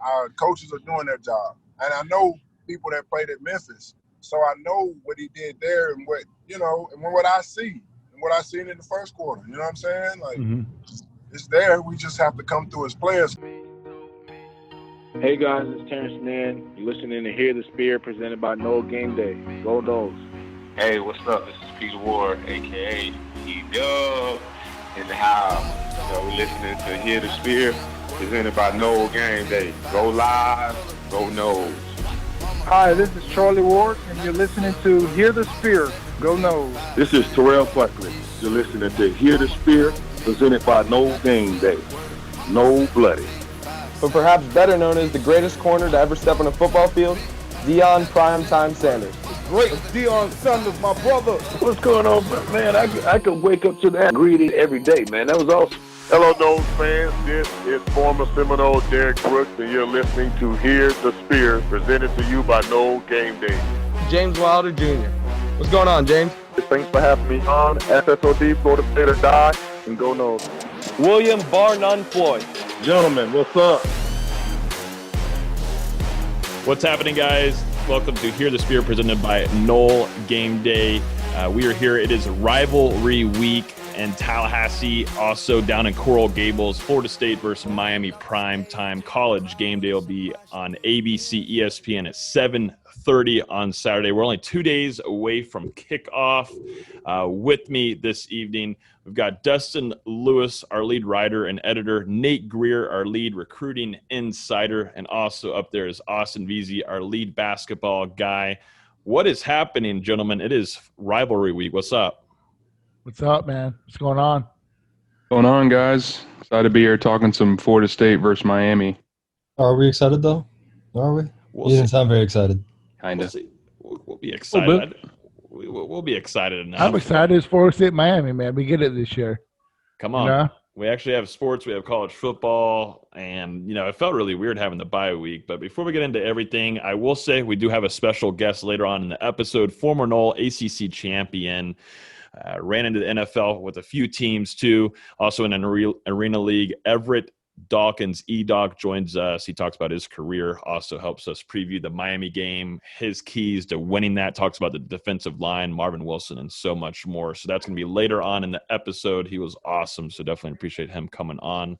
our coaches are doing their job. And I know people that played at Memphis, so I know what he did there and what, and what I see and what I seen in the first quarter. You know what I'm saying? Like, It's there. We just have to come through as players. Hey guys, it's Terrence Mann. You're listening to Hear the Spear, presented by Noel Game Day. Go Noles. Hey, what's up? This is Peter Ward, a.k.a. E-Dub, in the house. We're listening to Hear the Spear, presented by Noel Game Day. Go Live, go Noles. Hi, this is Charlie Ward, and you're listening to Hear the Spear, go Noles. This is Terrell Buckley. You're listening to Hear the Spear, presented by Noel Game Day. No Bloody. But perhaps better known as the greatest corner to ever step on a football field, Deion Primetime Sanders. Great Deion Sanders, my brother. What's going on, man? I could wake up to that greeting every day, man. That was awesome. Hello, Noles fans. This is former Seminole Derek Brooks, and you're listening to Hear the Spear, presented to you by Noel Game Day. James Wilder Jr. What's going on, James? Thanks for having me on. FSOD, Florida State or Die, and go Noles. William Bar None Floyd. Gentlemen, what's up? What's happening, guys? Welcome to Hear the Spear, presented by Noel Game Day. We are here. It is rivalry week in Tallahassee, also down in Coral Gables. Florida State versus Miami primetime. College Game Day will be on ABC ESPN at 7:30 on Saturday. We're only 2 days away from kickoff. With me this evening, we've got Dustin Lewis, our lead writer and editor, Nate Greer, our lead recruiting insider, and also up there is Austin Veazey, our lead basketball guy. What is happening, gentlemen? It is rivalry week. What's up? What's up, man? What's going on? Going on, guys? Excited to be here talking some Florida State versus Miami. Are we excited, though? Are we? You didn't sound very excited. Kind of. We'll be excited. We'll be excited enough. I'm excited. It's Florida State, Miami, man. We get it this year. Come on. Yeah. We actually have sports. We have college football. And, it felt really weird having the bye week. But before we get into everything, I will say we do have a special guest later on in the episode. Former Noel ACC champion. Ran into the NFL with a few teams, too. Also in an arena league. Everett Dawkins, E-Dawk, joins us. He talks about his career, also helps us preview the Miami game, his keys to winning that, talks about the defensive line, Marvin Wilson, and so much more. So that's going to be later on in the episode. He was awesome, so definitely appreciate him coming on.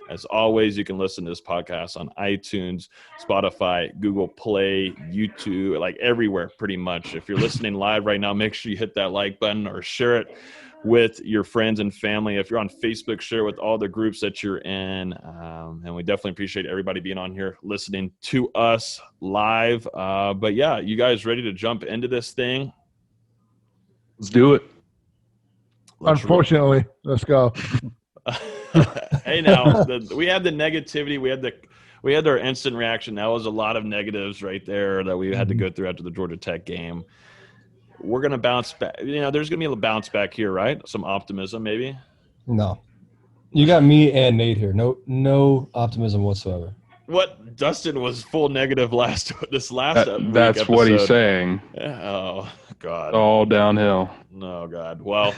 As always, you can listen to this podcast on iTunes, Spotify, Google Play, YouTube, like everywhere pretty much. If you're listening live right now, make sure you hit that like button or share it with your friends and family. If you're on Facebook, share it with all the groups that you're in. And we definitely appreciate everybody being on here listening to us live. But yeah, you guys ready to jump into this thing? Let's do it. Unfortunately, let's go. Hey, now we had the negativity. We had our instant reaction. That was a lot of negatives right there that we had to go through after the Georgia Tech game. We're going to bounce back. There's going to be a bounce back here, right? Some optimism, maybe? No. You got me and Nate here. No optimism whatsoever. What? Dustin was full negative this last week That's episode. what he's saying. Oh, God. All downhill. Oh, God. Well,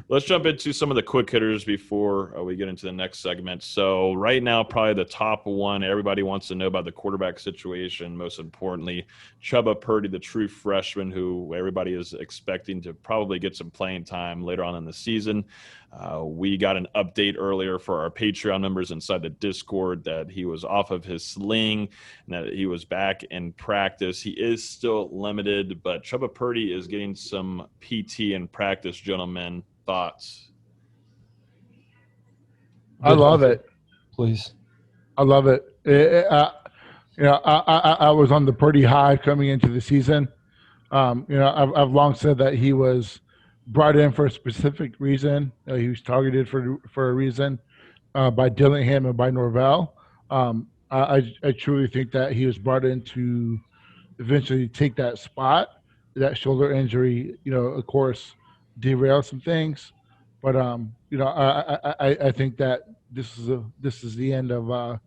let's jump into some of the quick hitters before we get into the next segment. So right now, probably the top one, everybody wants to know about the quarterback situation. Most importantly, Chubba Purdy, the true freshman who everybody is expecting to probably get some playing time later on in the season. We got an update earlier for our Patreon members inside the Discord that he was off of his sling and that he was back in practice. He is still limited, but Chubba Purdy is getting some PT in practice, gentlemen. Thoughts? I love it. Please. I love it. I was on the Purdy high coming into the season. I've long said that he was brought in for a specific reason. He was targeted for a reason by Dillingham and by Norvell. I truly think that he was brought in to eventually take that spot. That shoulder injury, of course, derail some things, but I think that this is the end of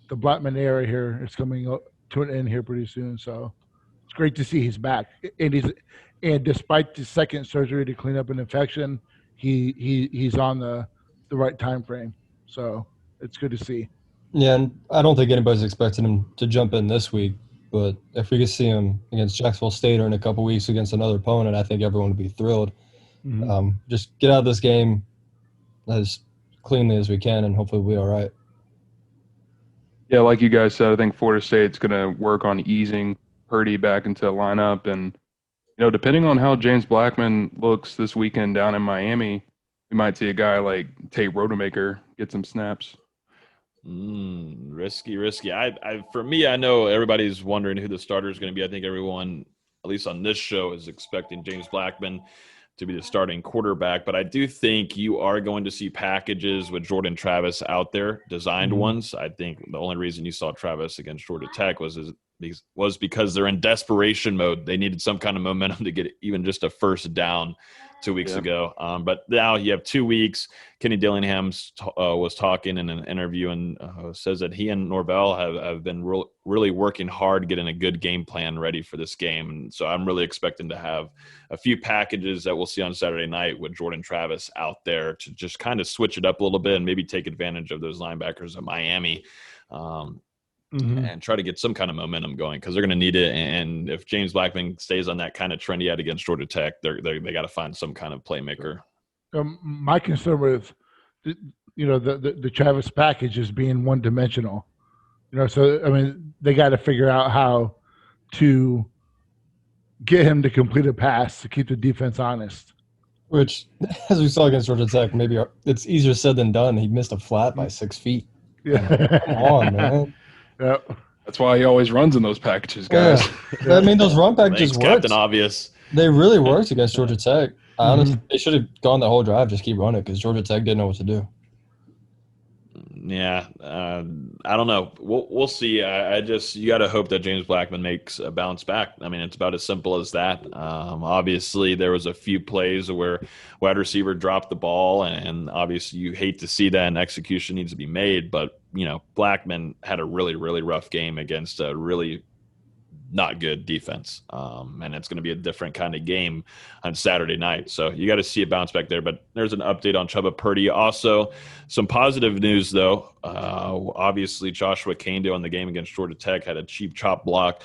the Blackman era here. It's coming to an end here pretty soon, so it's great to see he's back. And despite the second surgery to clean up an infection, he's on the right time frame. So it's good to see. Yeah, and I don't think anybody's expecting him to jump in this week. But if we could see him against Jacksonville State or in a couple weeks against another opponent, I think everyone would be thrilled. Just get out of this game as cleanly as we can, and hopefully we'll be all right. Yeah, like you guys said, I think Florida State's going to work on easing Purdy back into the lineup. And, depending on how James Blackman looks this weekend down in Miami, we might see a guy like Tate Rodemaker get some snaps. Risky. For me, I know everybody's wondering who the starter is going to be. I think everyone, at least on this show, is expecting James Blackman to be the starting quarterback. But I do think you are going to see packages with Jordan Travis out there, designed ones. I think the only reason you saw Travis against Georgia Tech was because they're in desperation mode. They needed some kind of momentum to get even just a first down 2 weeks ago. But now you have 2 weeks. Kenny Dillingham was talking in an interview and says that he and Norvell have been really working hard getting a good game plan ready for this game. And so I'm really expecting to have a few packages that we'll see on Saturday night with Jordan Travis out there to just kind of switch it up a little bit and maybe take advantage of those linebackers at Miami. And try to get some kind of momentum going because they're going to need it. And if James Blackman stays on that kind of trend he had against Georgia Tech, they got to find some kind of playmaker. My concern with, the Travis package is being one-dimensional. So, I mean, they got to figure out how to get him to complete a pass to keep the defense honest. Which, as we saw against Georgia Tech, maybe it's easier said than done. He missed a flat by 6 feet. Yeah. Come on, man. Yep. That's why he always runs in those packages, guys. Yeah. I mean, those run packages worked. Captain Obvious. They really worked against Georgia Tech. Honestly, they should have gone the whole drive, just keep running, because Georgia Tech didn't know what to do. Yeah, I don't know. We'll see. You got to hope that James Blackman makes a bounce back. I mean, it's about as simple as that. Obviously, there was a few plays where wide receiver dropped the ball, and obviously you hate to see that, and execution needs to be made. But Blackman had a really, really rough game against a really not good defense. And it's going to be a different kind of game on Saturday night. So you got to see a bounce back there. But there's an update on Chubba Purdy. Also, some positive news, though. Obviously, Joshua Kando in the game against Georgia Tech had a cheap chop block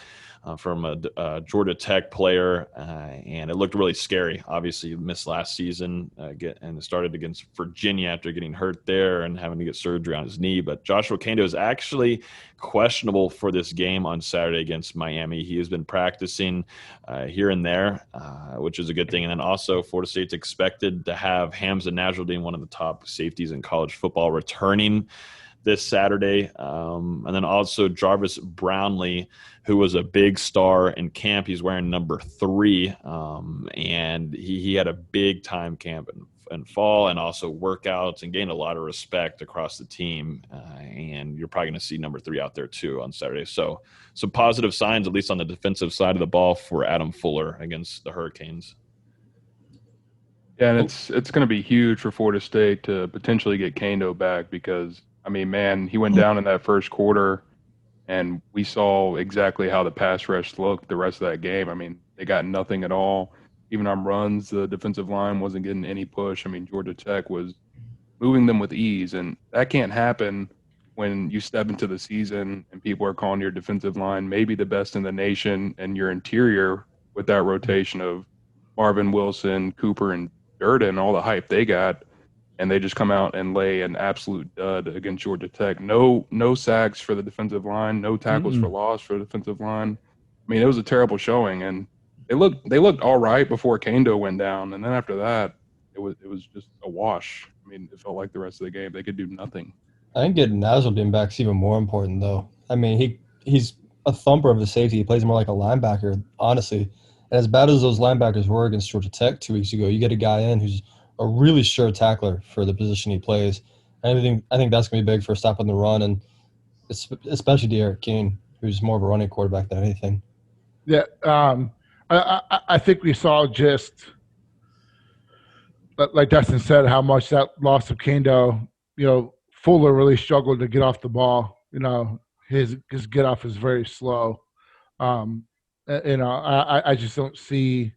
from a Georgia Tech player, and it looked really scary. Obviously, he missed last season and started against Virginia after getting hurt there and having to get surgery on his knee. But Joshua Kando is actually questionable for this game on Saturday against Miami. He has been practicing here and there, which is a good thing. And then also Florida State's expected to have Hamza Nasruddin, one of the top safeties in college football, returning this Saturday. And then also Jarvis Brownlee, who was a big star in camp. He's wearing number 3. And he had a big time camp in fall and also workouts and gained a lot of respect across the team. And you're probably going to see number 3 out there too on Saturday. So some positive signs, at least on the defensive side of the ball, for Adam Fuller against the Hurricanes. Yeah, and it's going to be huge for Florida State to potentially get Kando back because, I mean, man, he went down in that first quarter, and we saw exactly how the pass rush looked the rest of that game. I mean, they got nothing at all. Even on runs, the defensive line wasn't getting any push. I mean, Georgia Tech was moving them with ease, and that can't happen when you step into the season and people are calling your defensive line maybe the best in the nation, and your interior with that rotation of Marvin Wilson, Cooper, and Durden, all the hype they got, and they just come out and lay an absolute dud against Georgia Tech. No sacks for the defensive line, no tackles for loss for the defensive line. I mean, it was a terrible showing, and they looked all right before Kando went down, and then after that, it was just a wash. I mean, it felt like the rest of the game they could do nothing. I think getting Nasruddin back is even more important, though. I mean, he's a thumper of the safety. He plays more like a linebacker, honestly. And as bad as those linebackers were against Georgia Tech 2 weeks ago, you get a guy in who's a really sure tackler for the position he plays. I think that's going to be big for stopping the run, and especially De'Aaron King, who's more of a running quarterback than anything. Yeah, I think we saw just, like Dustin said, how much that loss of Kando, Fuller really struggled to get off the ball. His get off is very slow. I just don't see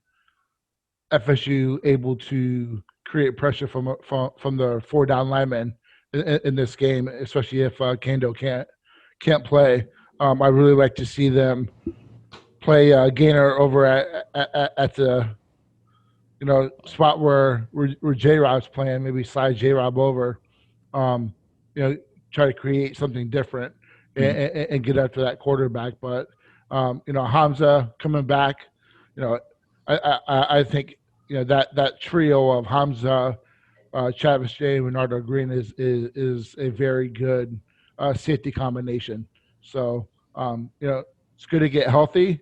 FSU able to create pressure from the 4 down linemen in this game, especially if Kendo can't play. I really like to see them play Gaynor over at the spot where J-Rob's playing. Maybe slide J-Rob over. Try to create something different and get after that quarterback. But Hamza coming back, I think that trio of Hamza, Travis J, and Bernardo Green is a very good safety combination. So it's good to get healthy.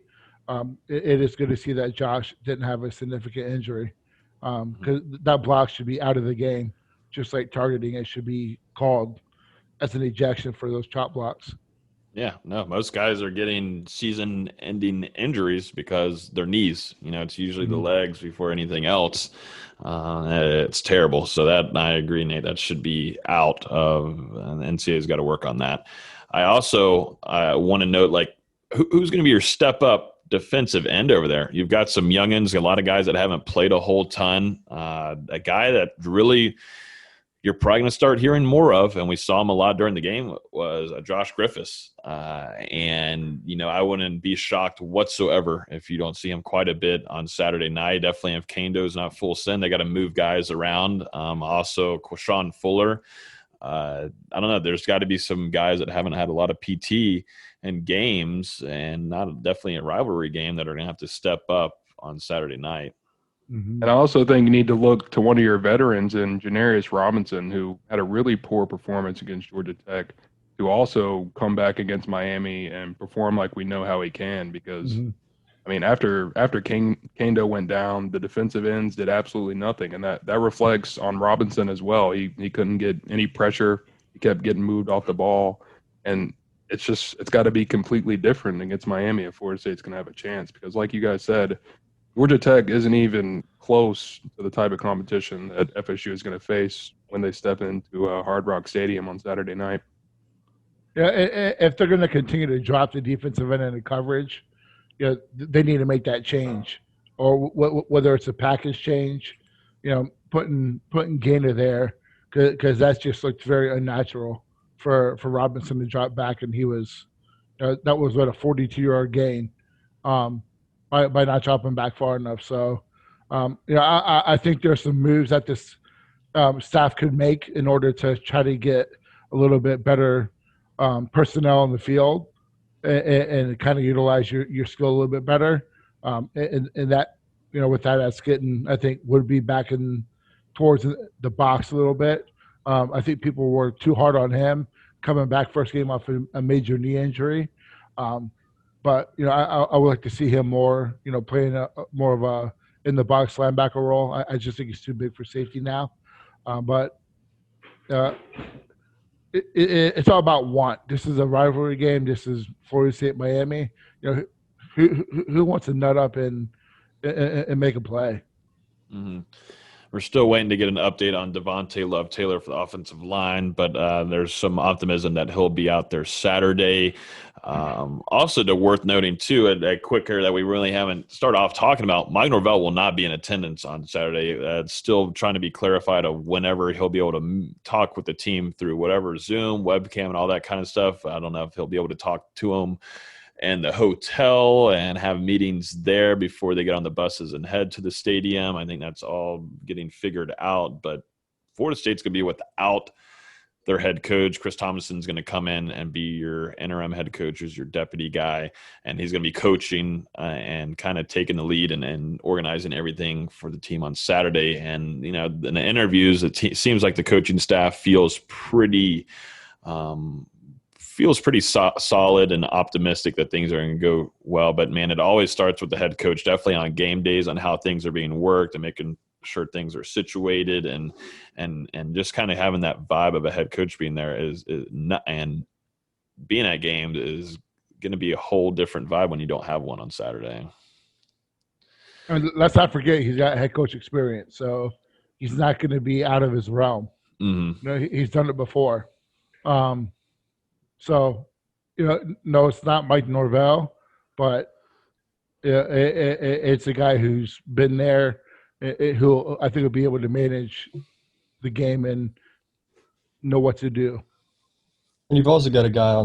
It is good to see that Josh didn't have a significant injury, because that block should be out of the game, just like targeting. It should be called as an ejection for those chop blocks. Yeah, no, most guys are getting season-ending injuries because their knees. It's usually the legs before anything else. It's terrible. So that, I agree, Nate, that should be out of, and the NCAA's got to work on that. I also want to note, who's going to be your step-up defensive end over there? You've got some youngins, a lot of guys that haven't played a whole ton. A guy that really you're probably going to start hearing more of, and we saw him a lot during the game, was Josh Griffiths. And I wouldn't be shocked whatsoever if you don't see him quite a bit on Saturday night. Definitely if Kendo's not full send, they got to move guys around. Also, Quashawn Fuller. I don't know. There's got to be some guys that haven't had a lot of PT in games, and not definitely a rivalry game, that are going to have to step up on Saturday night. And I also think you need to look to one of your veterans in Janarius Robinson, who had a really poor performance against Georgia Tech, to also come back against Miami and perform like we know how he can. Because, after Kendo went down, the defensive ends did absolutely nothing. And that reflects on Robinson as well. He couldn't get any pressure. He kept getting moved off the ball. And it's got to be completely different against Miami if Florida State's going to have a chance. Because like you guys said, Georgia Tech isn't even close to the type of competition that FSU is going to face when they step into Hard Rock Stadium on Saturday night. Yeah, if they're going to continue to drop the defensive end in the coverage, they need to make that change, or whether it's a package change, putting Gaynor there, because that just looked very unnatural for Robinson to drop back, and he was that was a 42-yard gain. By not dropping back far enough. So, I think there's some moves that this staff could make in order to try to get a little bit better personnel in the field and kind of utilize your skill a little bit better. And that, with that, Skitten, I think, would be back in towards the box a little bit. I think people were too hard on him coming back first game off a major knee injury. But I would like to see him more, playing more of a in the box linebacker role. I just think he's too big for safety now. But it's all about want. This is a rivalry game. This is Florida State Miami. Who wants to nut up and make a play? Mm-hmm. We're still waiting to get an update on Devontae Love-Taylor for the offensive line, but there's some optimism that he'll be out there Saturday. Also, worth noting, too, a quicker that we really haven't started off talking about, Mike Norvell will not be in attendance on Saturday. It's still trying to be clarified of whenever he'll be able to talk with the team through whatever Zoom, webcam, and all that kind of stuff. I don't know if he'll be able to talk to them and the hotel and have meetings there before they get on the buses and head to the stadium. I think that's all getting figured out. But Florida State's going to be without their head coach. Chris Thomason's going to come in and be your interim head coach, who's your deputy guy, and he's going to be coaching and kind of taking the lead and organizing everything for the team on Saturday. And, in the interviews, it seems like the coaching staff feels pretty solid and optimistic that things are going to go well. But, man, it always starts with the head coach, definitely on game days, on how things are being worked and making sure things are situated and just kind of having that vibe of a head coach being there is not, and being at games is going to be a whole different vibe when you don't have one on Saturday. And let's not forget he's got head coach experience, so he's not going to be out of his realm. Mm-hmm. He's done it before. So, no, it's not Mike Norvell, but it's a guy who's been there, who I think will be able to manage the game and know what to do. And you've also got a guy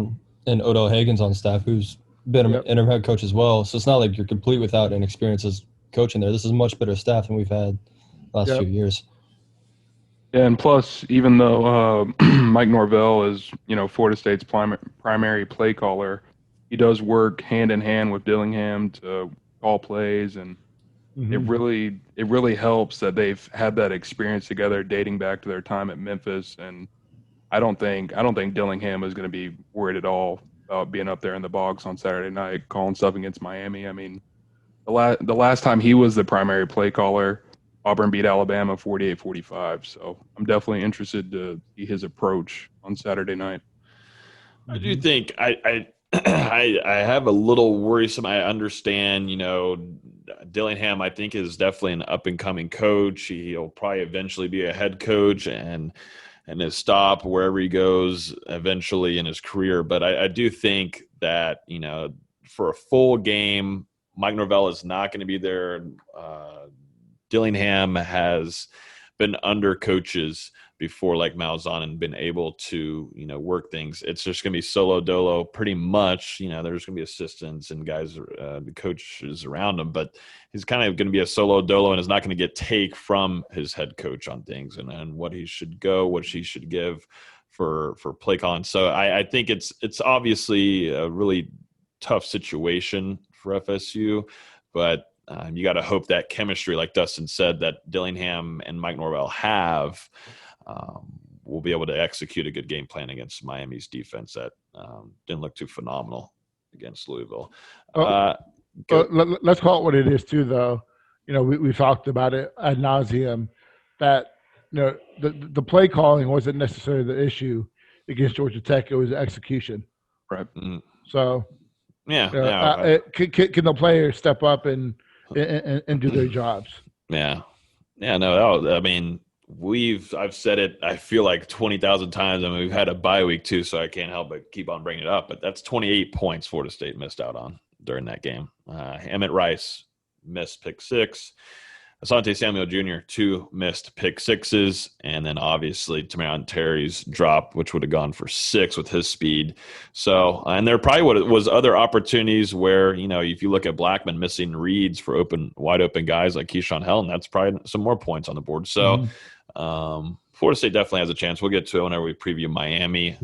in Odell Hagens on staff who's been an interim head coach as well. So it's not like you're complete without an experience as coaching there. This is much better staff than we've had the last few years. Yeah, and plus, even though Mike Norvell is, Florida State's primary play caller, he does work hand in hand with Dillingham to call plays, and it really helps that they've had that experience together dating back to their time at Memphis. And I don't think Dillingham is going to be worried at all about being up there in the box on Saturday night calling stuff against Miami. I mean, the last time he was the primary play caller, Auburn beat Alabama 48-45. So I'm definitely interested to see his approach on Saturday night. I do think I have a little worrisome. I understand, Dillingham, I think, is definitely an up-and-coming coach. He'll probably eventually be a head coach and his stop wherever he goes eventually in his career. But I do think that, for a full game, Mike Norvell is not going to be there. Dillingham has been under coaches before, like Malzahn, and been able to, work things. It's just going to be solo dolo pretty much. There's going to be assistants and guys, the coaches around him, but he's kind of going to be a solo dolo and is not going to get take from his head coach on things and what he should go, what he should give for play calling. So I think it's obviously a really tough situation for FSU, but you got to hope that chemistry, like Dustin said, that Dillingham and Mike Norvell have, will be able to execute a good game plan against Miami's defense that didn't look too phenomenal against Louisville. Let's call it what it is too, though. We talked about it ad nauseum that the play calling wasn't necessarily the issue against Georgia Tech. It was execution. Right. Mm-hmm. So can the players step up and do their jobs? No. I mean, I've said it, I feel like 20,000 times. I mean, we've had a bye week too, so I can't help but keep on bringing it up. But that's 28 points Florida State missed out on during that game. Emmett Rice missed pick six. Asante Samuel Jr., 2 missed pick sixes. And then obviously Tamion Terry's drop, which would have gone for 6 with his speed. So, and there probably was other opportunities where, if you look at Blackman missing reads for wide open guys like Keyshawn Helton, that's probably some more points on the board. So, Florida State definitely has a chance. We'll get to it whenever we preview Miami.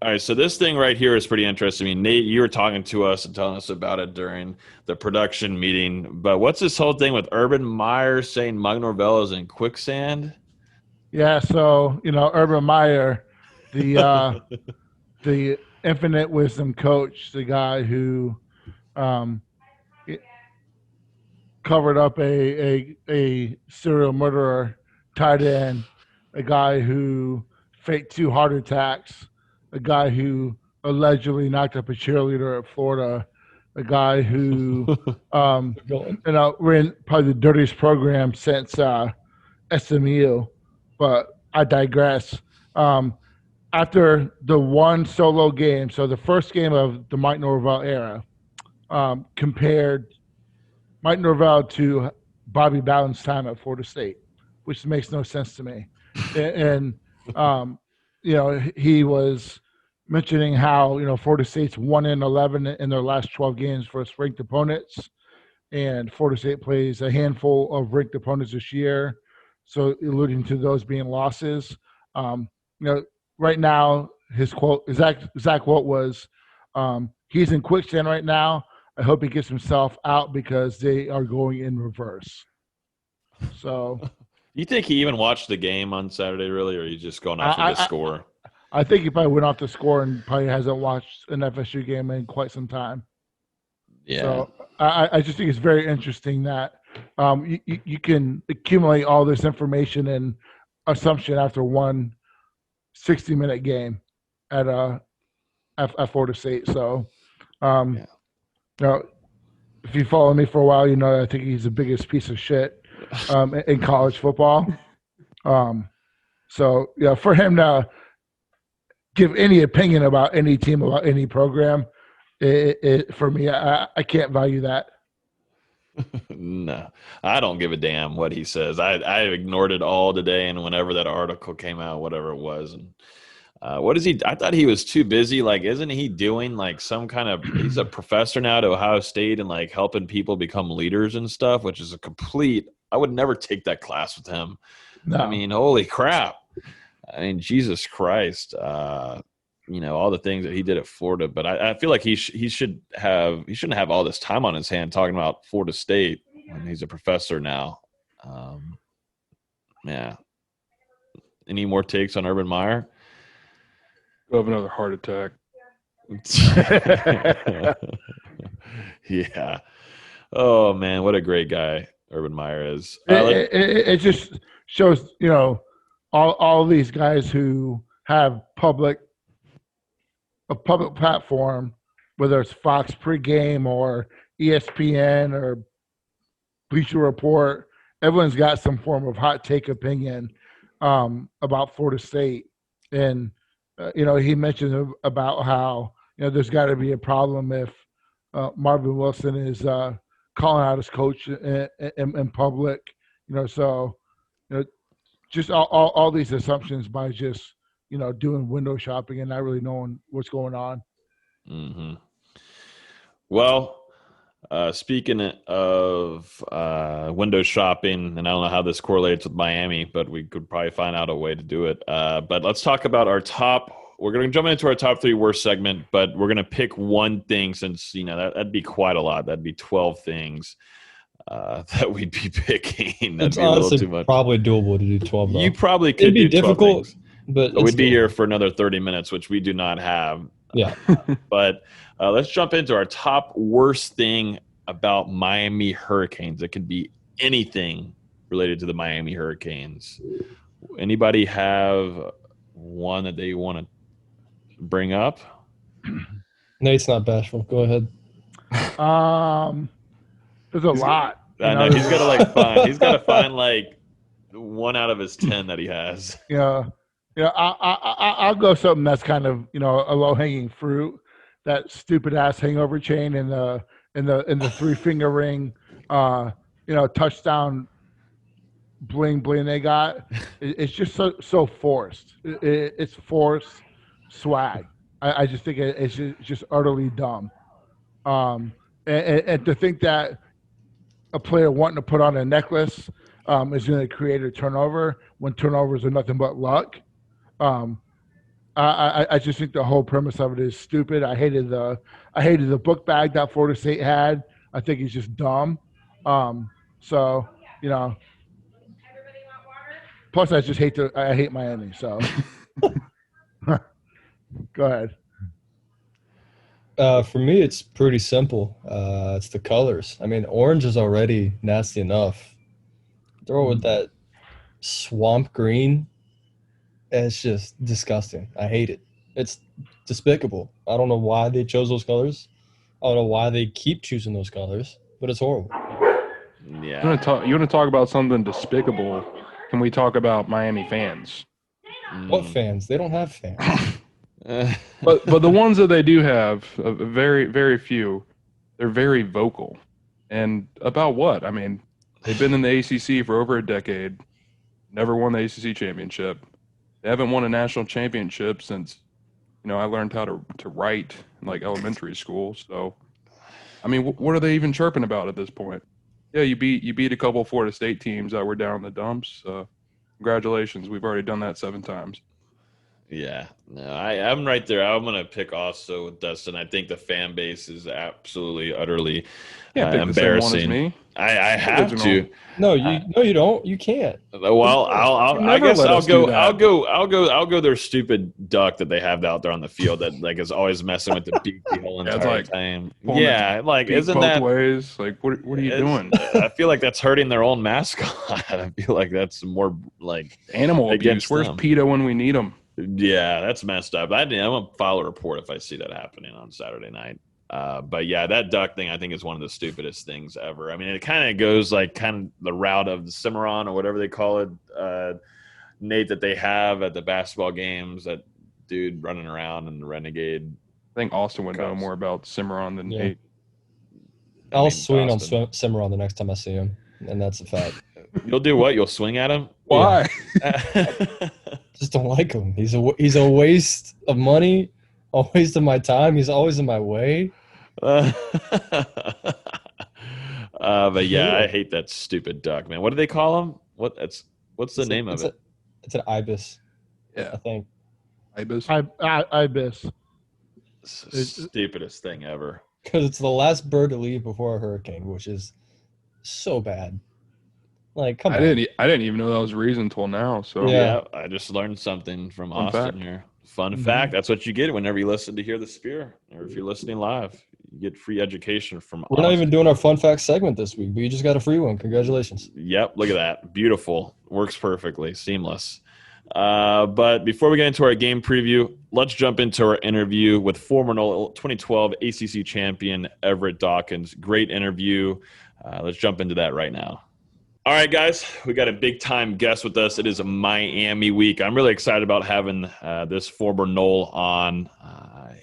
All right, so this thing right here is pretty interesting. I mean, Nate, you were talking to us and telling us about it during the production meeting. But what's this whole thing with Urban Meyer saying Mike Norvell is in quicksand? Yeah, so, Urban Meyer, the the infinite wisdom coach, the guy who covered up a serial murderer tight end, a guy who faked 2 heart attacks, a guy who allegedly knocked up a cheerleader at Florida, a guy who, ran probably the dirtiest program since SMU. But I digress. After the one solo game, so the first game of the Mike Norvell era, compared Mike Norvell to Bobby Bowden's time at Florida State, which makes no sense to me. And he was mentioning how, Florida State's 1-11 in their last 12 games versus ranked opponents. And Florida State plays a handful of ranked opponents this year. So alluding to those being losses. Right now, his quote, exact quote was, he's in quicksand right now. I hope he gets himself out because they are going in reverse. So you think he even watched the game on Saturday, really, or are you just going off of the score? I think he probably went off the score and probably hasn't watched an FSU game in quite some time. Yeah. So I just think it's very interesting that you can accumulate all this information and assumption after one 60-minute game at Florida State. So, if you follow me for a while, I think he's the biggest piece of shit in college football. For him to give any opinion about any team, about any program, for me, I can't value that. No, I don't give a damn what he says. I ignored it all today, and whenever that article came out, whatever it was, and What is he? I thought he was too busy. Like, isn't he doing like some kind of? He's a professor now at Ohio State and like helping people become leaders and stuff, which is a complete. I would never take that class with him. No. I mean, holy crap! I mean, Jesus Christ! All the things that he did at Florida, but I feel like he shouldn't have all this time on his hand talking about Florida State when he's a professor now. Yeah. Any more takes on Urban Meyer? You'll have another heart attack. Yeah. Oh man, what a great guy Urban Meyer is. It just shows, all these guys who have a public platform, whether it's Fox pregame or ESPN or Bleacher Report, everyone's got some form of hot take opinion about Florida State. And, he mentioned about how, there's got to be a problem if Marvin Wilson is calling out his coach in public, just all these assumptions by just, doing window shopping and not really knowing what's going on. Mm-hmm. Well, speaking of window shopping, and I don't know how this correlates with Miami, but we could probably find out a way to do it. But let's talk about our top. We're going to jump into our top 3 worst segment, but we're going to pick one thing since, that'd be quite a lot. That'd be 12 things that we'd be picking. That'd It's be a little honestly too much. probably doable to do 12. Though. You probably could It'd be do 12 difficult, things. but We'd be here for another 30 minutes, which we do not have. Yeah. But let's jump into our top worst thing about Miami Hurricanes. It could be anything related to the Miami Hurricanes. Anybody have one that they want to bring up? Nate's not bashful. Go ahead. There's a lot. I know he's got to find. He's got to find like 1 out of his 10 that he has. I'll go something that's kind of a low hanging fruit. That stupid ass hangover chain in the 3-finger ring, touchdown bling they got. It's just so forced. It's forced swag. I just think it's just utterly dumb. And to think that a player wanting to put on a necklace is going to create a turnover when turnovers are nothing but luck. I just think the whole premise of it is stupid. I hated the book bag that Florida State had. I think it's just dumb. Plus I just hate Miami. So go ahead. For me, it's pretty simple. It's the colors. I mean, orange is already nasty enough. Throw it with that swamp green. It's just disgusting. I hate it. It's despicable. I don't know why they chose those colors. I don't know why they keep choosing those colors, but it's horrible. Yeah. You want to talk about something despicable? Can we talk about Miami fans? What fans? They don't have fans. But the ones that they do have, very, very few, they're very vocal. And about what? I mean, they've been in the ACC for over a decade, never won the ACC championship. They haven't won a national championship since, I learned how to write in like elementary school. So, I mean, what are they even chirping about at this point? Yeah, you beat a couple Florida State teams that were down in the dumps. Congratulations, we've already done that 7 times. Yeah, no, I'm right there. I'm going to pick also with Dustin. I think the fan base is absolutely, utterly embarrassing. Me. I have to. No, you don't. You can't. Well, I guess I'll go their stupid duck that they have out there on the field that like is always messing with the beak the whole entire time. Yeah, like isn't both that ways? Like what are you doing? I feel like that's hurting their own mascot. I feel like that's more like animal abuse. Where's PETA when we need them? Yeah, that's messed up. I'm gonna file a report if I see that happening on Saturday night. But yeah, that duck thing I think is one of the stupidest things ever. I mean, it kind of goes like kind of the route of the Cimarron or whatever they call it, Nate, that they have at the basketball games. That dude running around in the Renegade. I think Austin would know more about Cimarron than Nate. I'll swing on Cimarron the next time I see him, and that's a fact. You'll do what? You'll swing at him? Why? Just don't like him. He's a waste of money, a waste of my time. He's always in my way. But yeah, I hate that stupid duck, man. What do they call him? What's the name of it? It's an ibis. Yeah, I think. Ibis. Ibis. It's the stupidest thing ever. Because it's the last bird to leave before a hurricane, which is so bad. Like, come on. I didn't even know that was a reason until now. So yeah, I just learned something from Fun Austin fact. here. Fun fact. That's what you get whenever you listen to Hear the Spear, or if you're listening live, you get free education from We're not even doing our fun fact segment this week, but you just got a free one. Congratulations. Yep, look at that. Beautiful. Works perfectly. Seamless. But before we get into our game preview, let's jump into our interview with former 2012 ACC champion Everett Dawkins. Great interview. Let's jump into that right now. All right, guys, we got a big-time guest with us. It is a Miami week. I'm really excited about having this former Nole on.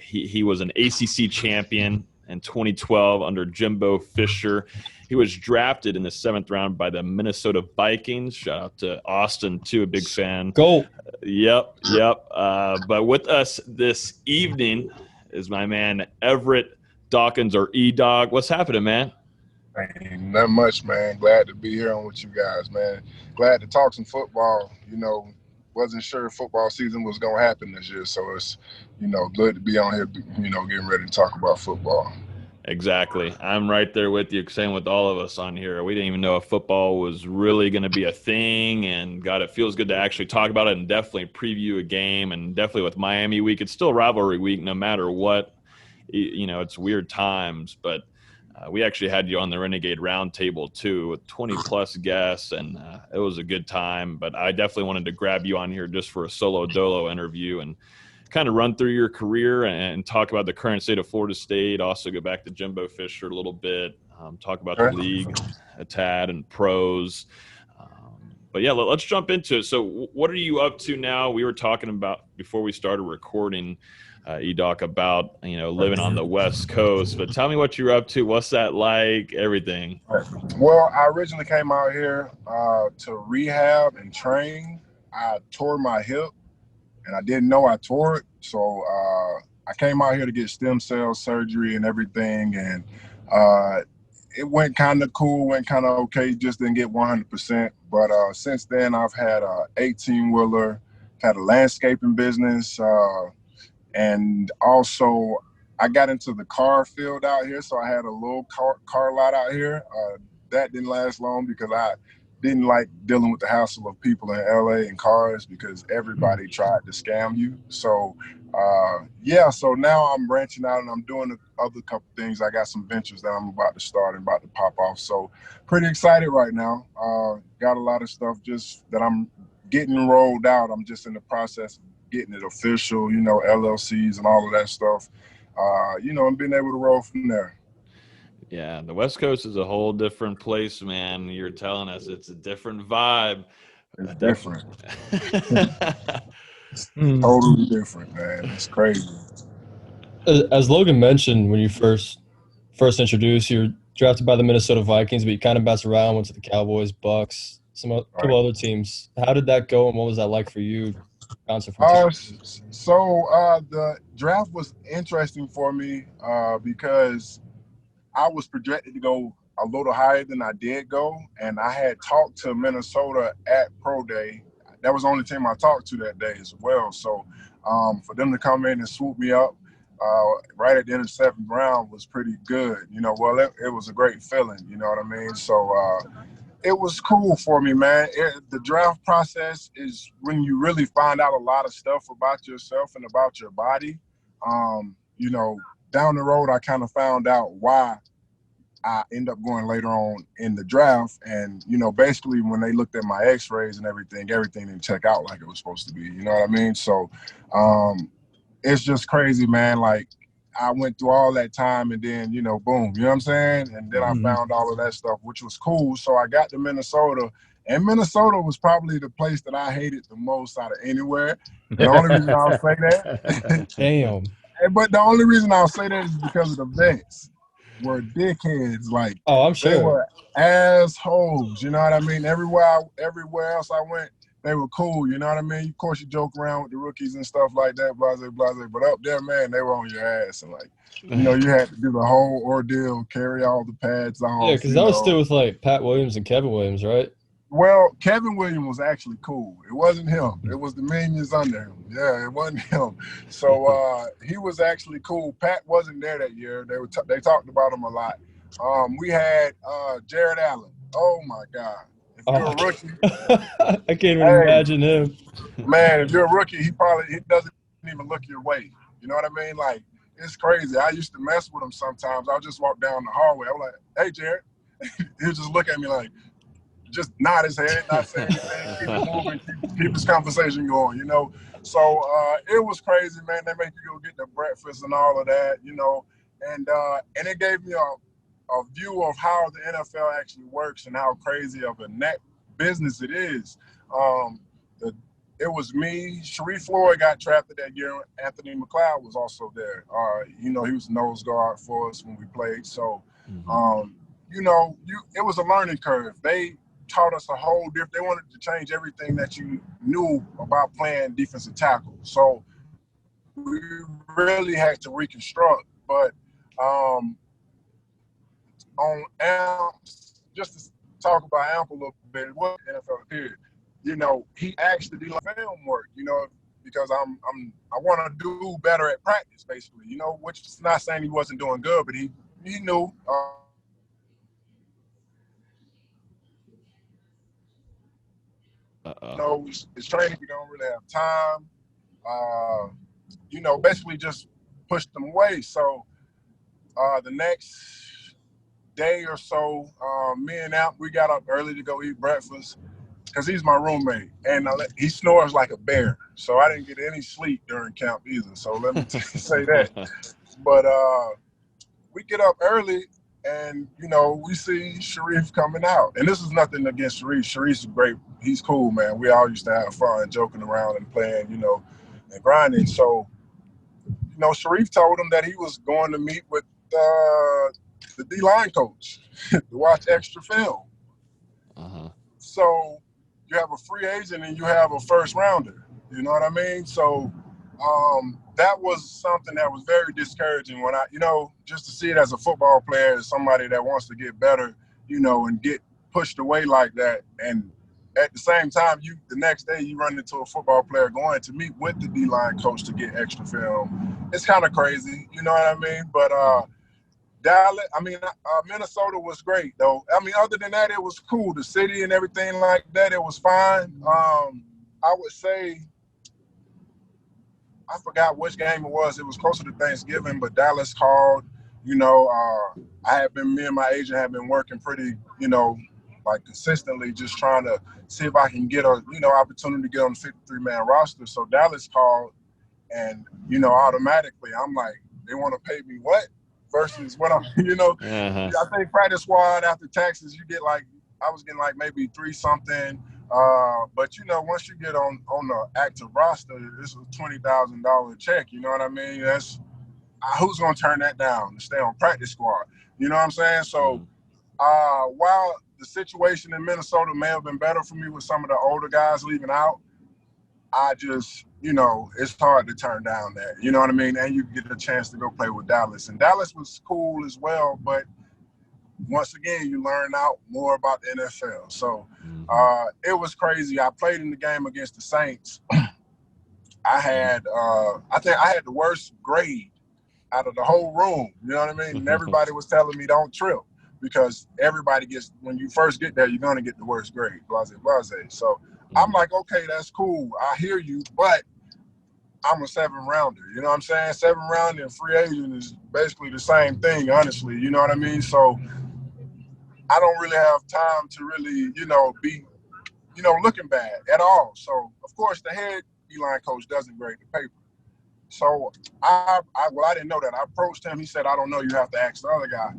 He was an ACC champion in 2012 under Jimbo Fisher. He was drafted in the 7th round by the Minnesota Vikings. Shout out to Austin, too, a big fan. Go. Yep. But with us this evening is my man Everett Dawkins, or E-Dog. What's happening, man? Ain't not much, man. Glad to be here on with you guys, man. Glad to talk some football. Wasn't sure football season was going to happen this year, so it's, good to be on here, getting ready to talk about football. Exactly. I'm right there with you, same with all of us on here. We didn't even know if football was really going to be a thing, and God, it feels good to actually talk about it and definitely preview a game, and definitely with Miami week. It's still rivalry week no matter what. It's weird times, but we actually had you on the Renegade Roundtable, too, with 20-plus guests, and it was a good time. But I definitely wanted to grab you on here just for a solo dolo interview and kind of run through your career and talk about the current state of Florida State, also go back to Jimbo Fisher a little bit, talk about the league a tad and pros. But, yeah, let's jump into it. So what are you up to now? We were talking about, before we started recording, E-Doc, about living on the West Coast, but tell me what you're up to. What's that like? Everything. Well, I originally came out here to rehab and train. I tore my hip, and I didn't know I tore it, so I came out here to get stem cell surgery and everything, and it went kind of cool, went kind of okay, just didn't get 100%. But since then, I've had an 18-wheeler, had a landscaping business, and also I got into the car field out here, so I had a little car lot out here. That didn't last long because I didn't like dealing with the hassle of people in LA and cars, because everybody tried to scam you. So, so now I'm branching out and I'm doing other couple things. I got some ventures that I'm about to start and about to pop off. So pretty excited right now. Got a lot of stuff just that I'm getting rolled out. I'm just in the process of getting it official, LLCs and all of that stuff, and being able to roll from there. Yeah, the West Coast is a whole different place, man. You're telling us it's a different vibe. It's different. It's totally different, man. It's crazy. As Logan mentioned, when you first introduced, you're drafted by the Minnesota Vikings, but you kind of bounced around, went to the Cowboys, Bucks, couple other teams. How did that go, and what was that like for you? The draft was interesting for me because I was projected to go a little higher than I did go, and I had talked to Minnesota at Pro Day. That was the only team I talked to that day as well. So for them to come in and swoop me up right at the end of the 7th round was pretty good. It was a great feeling, you know what I mean? So it was cool for me, man. The draft process is when you really find out a lot of stuff about yourself and about your body. Down the road, I kind of found out why I end up going later on in the draft. And, basically when they looked at my x-rays and everything didn't check out like it was supposed to be. You know what I mean? So it's just crazy, man. Like, I went through all that time and then, boom, you know what I'm saying? And then I found all of that stuff, which was cool. So I got to Minnesota, and Minnesota was probably the place that I hated the most out of anywhere. The only reason I'll say that. Damn. But the only reason I'll say that is because of the vets were dickheads. Like, I'm sure. They were assholes. You know what I mean? Everywhere else I went, they were cool, you know what I mean? Of course, you joke around with the rookies and stuff like that, blase, blase. But up there, man, they were on your ass. And, like, you know, you had to do the whole ordeal, carry all the pads off. Yeah, because that was still with, like, Pat Williams and Kevin Williams, right? Well, Kevin Williams was actually cool. It wasn't him. It was the minions under him. Yeah, it wasn't him. So he was actually cool. Pat wasn't there that year. They talked about him a lot. We had Jared Allen. Oh, my God. If you're a rookie. I can't even imagine him. Man, if you're a rookie, he doesn't even look your way. You know what I mean? Like, it's crazy. I used to mess with him sometimes. I'll just walk down the hallway. I'm like, hey, Jared. He'll just look at me like, just nod his head, not say anything, keep it moving, keep his conversation going, you know. So it was crazy, man. They make you go get the breakfast and all of that, you know. And it gave me a view of how the NFL actually works and how crazy of a net business it is. It was me. Sharif Floyd got drafted that year. Anthony McLeod was also there. You know, he was nose guard for us when we played. So, you know, it was a learning curve. They taught us a whole different. They wanted to change everything that you knew about playing defensive tackle. So we really had to reconstruct. But on AMPS, just to talk about AMP a little bit, what NFL did, you know, he actually did film work, you know, because I want to do better at practice, basically, you know, which is not saying he wasn't doing good, but he knew. You know, it's training. We don't really have time. You know, basically just pushed them away. So the next day or so, me and Amp, we got up early to go eat breakfast because he's my roommate. And he snores like a bear. So I didn't get any sleep during camp either. So let me say that. But we get up early. And, you know, we see Sharif coming out. And this is nothing against Sharif. Sharif's great. He's cool, man. We all used to have fun joking around and playing, you know, and grinding. So, you know, Sharif told him that he was going to meet with the D-line coach to watch extra film. So you have a free agent and you have a first rounder. You know what I mean? So that was something that was very discouraging when you know, just to see it as a football player, as somebody that wants to get better, you know, and get pushed away like that. And at the same time, the next day you run into a football player going to meet with the D-line coach to get extra film. It's kind of crazy, you know what I mean? But Dallas, Minnesota was great, though. I mean, other than that, it was cool. The city and everything like that, it was fine. I would say, I forgot which game it was. It was closer to Thanksgiving, but Dallas called. You know, me and my agent have been working pretty, you know, like consistently, just trying to see if I can get a, you know, opportunity to get on the 53-man roster. So Dallas called, and, you know, automatically I'm like, they want to pay me what? Versus what I'm, you know, I think practice squad after taxes, you get like, I was getting like maybe 3-something. But you know, once you get on the active roster, it's a $20,000 check. You know what I mean? That's who's gonna turn that down to stay on practice squad. You know what I'm saying? So while the situation in Minnesota may have been better for me with some of the older guys leaving out, I just, you know, it's hard to turn down that. You know what I mean? And you get a chance to go play with Dallas, and Dallas was cool as well, but once again, you learn out more about the NFL. So it was crazy. I played in the game against the Saints. I think I had the worst grade out of the whole room. You know what I mean? And everybody was telling me don't trip because everybody gets, when you first get there, you're going to get the worst grade, blase, blase. So I'm like, okay, that's cool. I hear you, but I'm a 7-rounder. You know what I'm saying? 7-rounder and free agent is basically the same thing, honestly. You know what I mean? So I don't really have time to really, you know, be, you know, looking bad at all. So, of course, the head D-line coach doesn't grade the paper. So, I didn't know that. I approached him. He said, I don't know. You have to ask the other guy.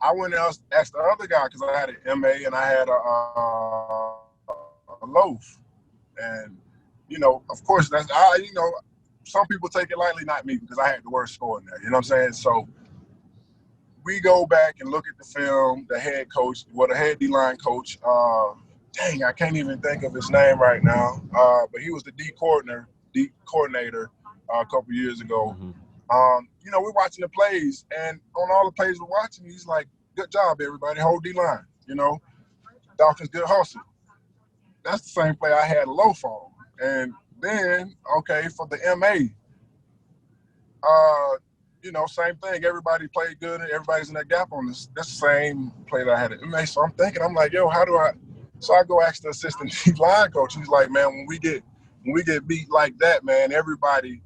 I went and asked the other guy because I had an MA and I had a loaf. And, you know, of course, you know, some people take it lightly, not me, because I had the worst score in there. You know what I'm saying? So, we go back and look at the film, the head D-line coach, dang, I can't even think of his name right now. But he was the D coordinator a couple years ago. You know, we're watching the plays, and on all the plays we're watching, he's like, "Good job, everybody. Hold D-line." You know, Dawkins, good hustle. That's the same play I had a low for. And then, okay, for the MA, you know, same thing. Everybody played good, and everybody's in that gap on this. That's the same play that I had at MA. So I'm thinking, I'm like, yo, how do I? So I go ask the assistant line coach. He's like, man, when we get beat like that, man, everybody,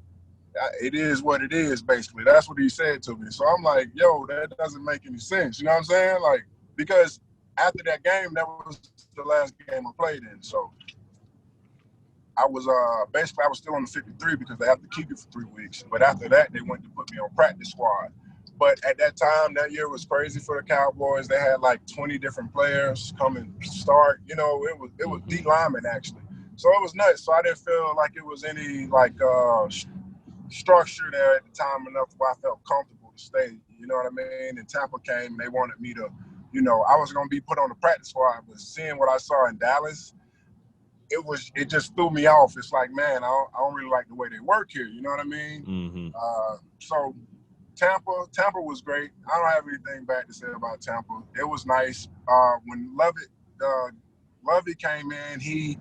it is what it is, basically. That's what he said to me. So I'm like, yo, that doesn't make any sense. You know what I'm saying? Like, because after that game, that was the last game I played in. So I was basically I was still on the 53 because they have to keep you for 3 weeks. But after that, they went to put me on practice squad. But at that time, that year was crazy for the Cowboys. They had like 20 different players come and start. You know, it was D linemen actually. So it was nuts. So I didn't feel like it was any like structure there at the time enough where I felt comfortable to stay. You know what I mean? And Tampa came and they wanted me to, you know, I was going to be put on the practice squad, but seeing what I saw in Dallas, it just threw me off. It's like, man, I don't really like the way they work here. You know what I mean? So Tampa was great. I don't have anything bad to say about Tampa. It was nice. When Lovey came in, he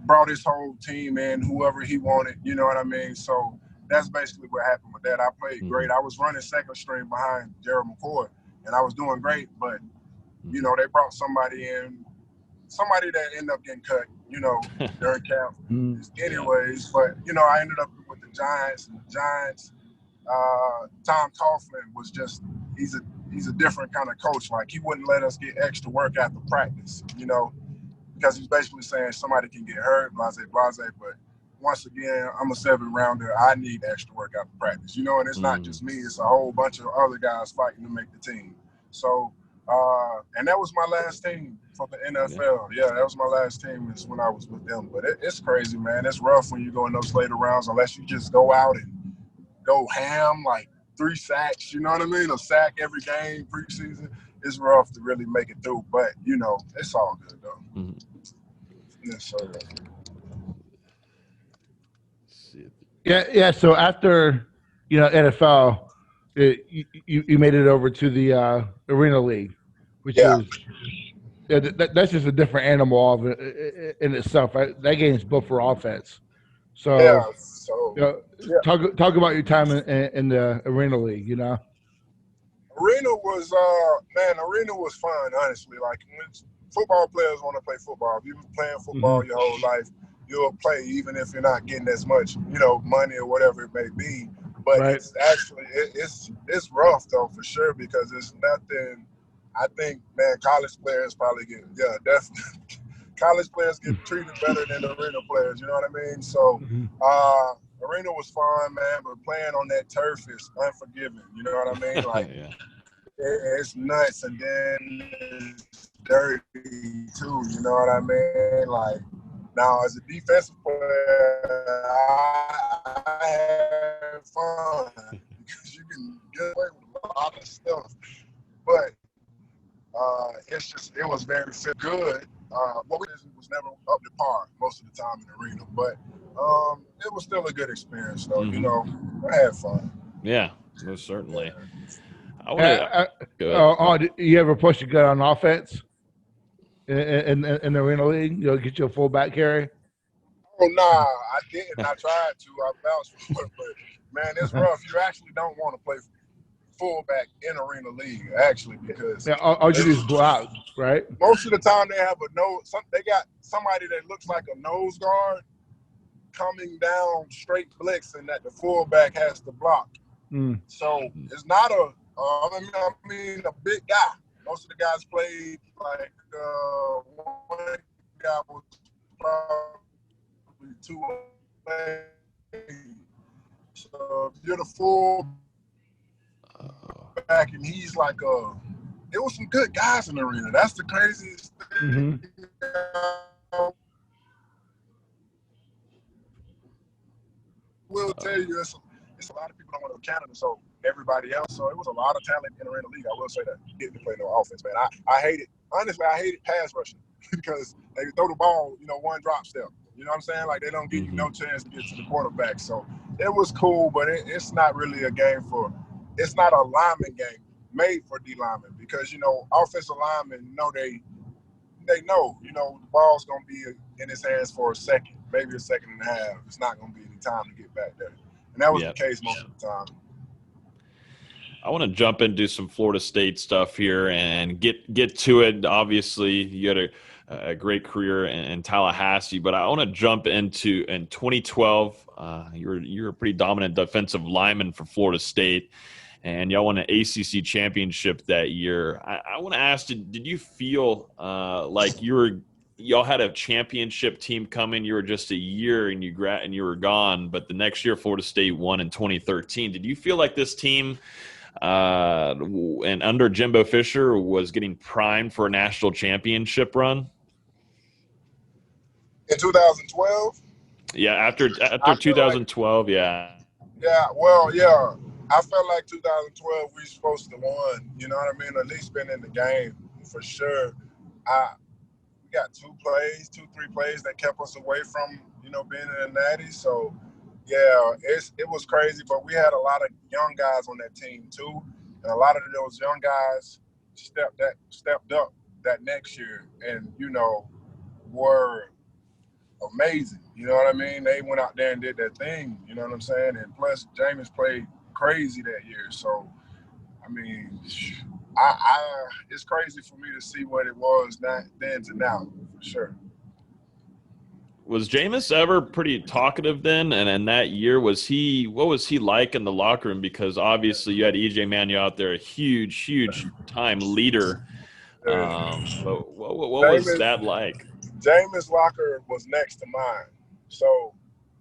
brought his whole team in, whoever he wanted. You know what I mean? So that's basically what happened with that. I played great. I was running second string behind Gerald McCoy, and I was doing great. But, you know, they brought somebody in, somebody that ended up getting cut, you know, during camp. Anyways, but, you know, I ended up with the Giants. And the Giants, Tom Coughlin was just, he's a different kind of coach. Like, he wouldn't let us get extra work after practice, you know, because he's basically saying somebody can get hurt, blase. But once again, I'm a 7-rounder. I need extra work after practice, you know, and it's not just me. It's a whole bunch of other guys fighting to make the team. So, and that was my last team for the NFL. Yeah, that was my last team is when I was with them. But it's crazy, man. It's rough when you go in those later rounds unless you just go out and go ham, like 3 sacks, you know what I mean? A sack every game preseason. It's rough to really make it through. But, you know, it's all good, though. Yes, sir. Yeah. So after, you know, NFL, you made it over to the Arena League, which is that's just a different animal in itself. Right? That game is built for offense. So, talk about your time in the Arena League. You know, Arena was Arena was fun. Honestly, like when football players want to play football. If you've been playing football your whole life, you'll play even if you're not getting as much, you know, money or whatever it may be. But it's actually it's rough though for sure because it's nothing. I think, man, college players probably definitely. College players get treated better than arena players. You know what I mean? So, arena was fun, man. But playing on that turf is unforgiving. You know what I mean? Like it's nuts, and then it's dirty too. You know what I mean? Like. Now, as a defensive player, I had fun because you can get away with a lot of stuff. But it was very good. What we did was never up to par most of the time in the arena. But it was still a good experience, though. You know, I had fun. Yeah, most certainly. You ever push a gun on offense? In the Arena League, you know, get you a fullback carry? Oh, nah, I didn't. I tried to. I vouched for it, but, man, it's rough. You actually don't want to play fullback in Arena League, actually, because all you do is block, right? Most of the time they have they got somebody that looks like a nose guard coming down straight blitz and that the fullback has to block. So it's not a big guy. Most of the guys played like one guy was probably 208. So you're the full back, and he's like there was some good guys in the arena. That's the craziest thing. We'll tell you, it's a lot of people don't want to go to Canada, so everybody else. So it was a lot of talent entering the league. I will say that. Getting to play no offense, man. I hate it. Honestly, I hated pass rushing because they throw the ball, one drop step. You know what I'm saying? Like, they don't give you no chance to get to the quarterback. So it was cool, but it's not really a game it's not a lineman game made for D linemen because, offensive linemen they know, the ball's going to be in his hands for a second, maybe a second and a half. It's not going to be any time to get back there. And that was the case most of the time. I want to jump into some Florida State stuff here and get to it. Obviously, you had a great career in Tallahassee, but I want to jump into in 2012. You're a pretty dominant defensive lineman for Florida State, and y'all won an ACC championship that year. I want to ask, did you feel like y'all had a championship team coming? You were just a year and you were gone, but the next year Florida State won in 2013. Did you feel like this team and under Jimbo Fisher was getting primed for a national championship run? In 2012? Yeah, after 2012, yeah. Yeah, well, yeah. I felt like 2012 we were supposed to won. You know what I mean? At least been in the game for sure. We got 2-3 plays that kept us away from, being in the Natty. So, yeah, it was crazy. But we had a lot of young guys on that team too, and a lot of those young guys stepped up that next year, and were amazing. You know what I mean? They went out there and did their thing. You know what I'm saying? And plus, Jameis played crazy that year. So, I mean, it's crazy for me to see what it was then to now, for sure. Was Jameis ever pretty talkative then? And in that year, what was he like in the locker room? Because obviously you had E.J. Manuel out there, a huge time leader. But what was that like? Jameis' locker was next to mine. So,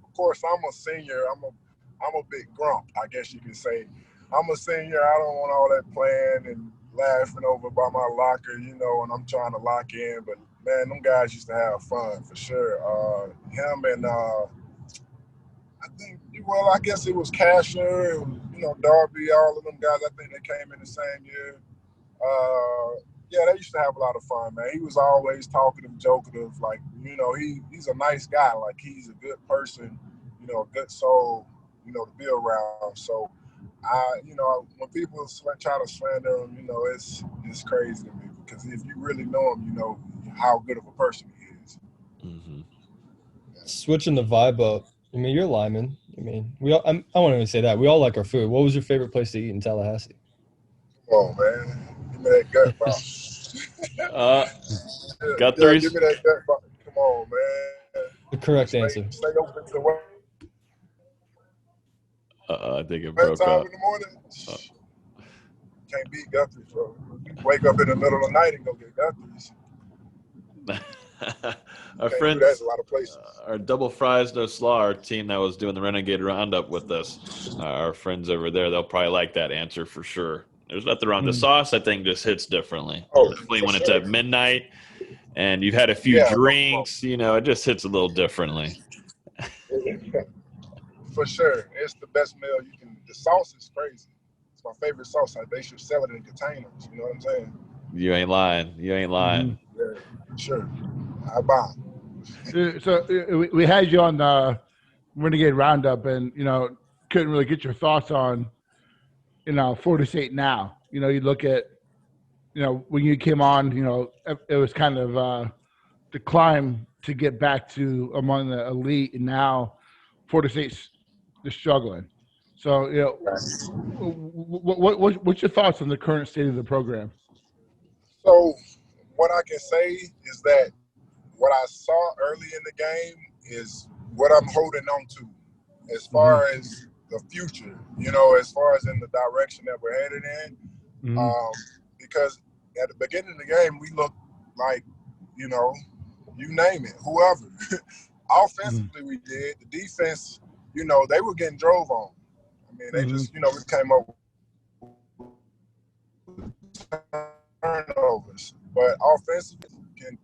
of course, I'm a senior. I'm a big grump, I guess you could say. I'm a senior. I don't want all that playing and laughing over by my locker, and I'm trying to lock in. But, man, them guys used to have fun for sure. Him and I guess it was Casher and, Darby, all of them guys. I think they came in the same year. Yeah, they used to have a lot of fun, man. He was always talkative, jokative. Like, he's a nice guy. Like, he's a good person, a good soul, to be around. So, when people try to slander him, it's crazy to me because if you really know him, you know how good of a person he is. Mm-hmm. Switching the vibe up, you're a lineman. I won't even say that. We all like our food. What was your favorite place to eat in Tallahassee? Come on, man. Give me that gut box. Guthrie's? Give me that gut box. Come on, man. The correct answer. Stay open to what? I think it broke time up. in the morning? Can't beat Guthrie's, bro. You wake up in the middle of the night and go get Guthrie's. Our friends, that's a lot of places. Our Double Fries No Slaw, our team that was doing the Renegade Roundup with us, our friends over there, they'll probably like that answer for sure. There's nothing wrong. The sauce, I think, just hits differently. Definitely when it's at midnight and you've had a few drinks, it just hits a little differently. For sure. It's the best meal you can. The sauce is crazy. It's my favorite sauce. They should sell it in containers. You know what I'm saying? You ain't lying. Mm-hmm. Yeah, sure. I buy. So we had you on the Renegade Roundup, and couldn't really get your thoughts on Florida State now. You look at when you came on, it was kind of the climb to get back to among the elite, and now Florida State's just struggling. So what's your thoughts on the current state of the program? So what I can say is that what I saw early in the game is what I'm holding on to as far as the future, as far as in the direction that we're headed in. Because at the beginning of the game, we looked like, you name it, whoever. Offensively, we did. The defense, they were getting drove on. They just, we came up with turnovers. But offensively, can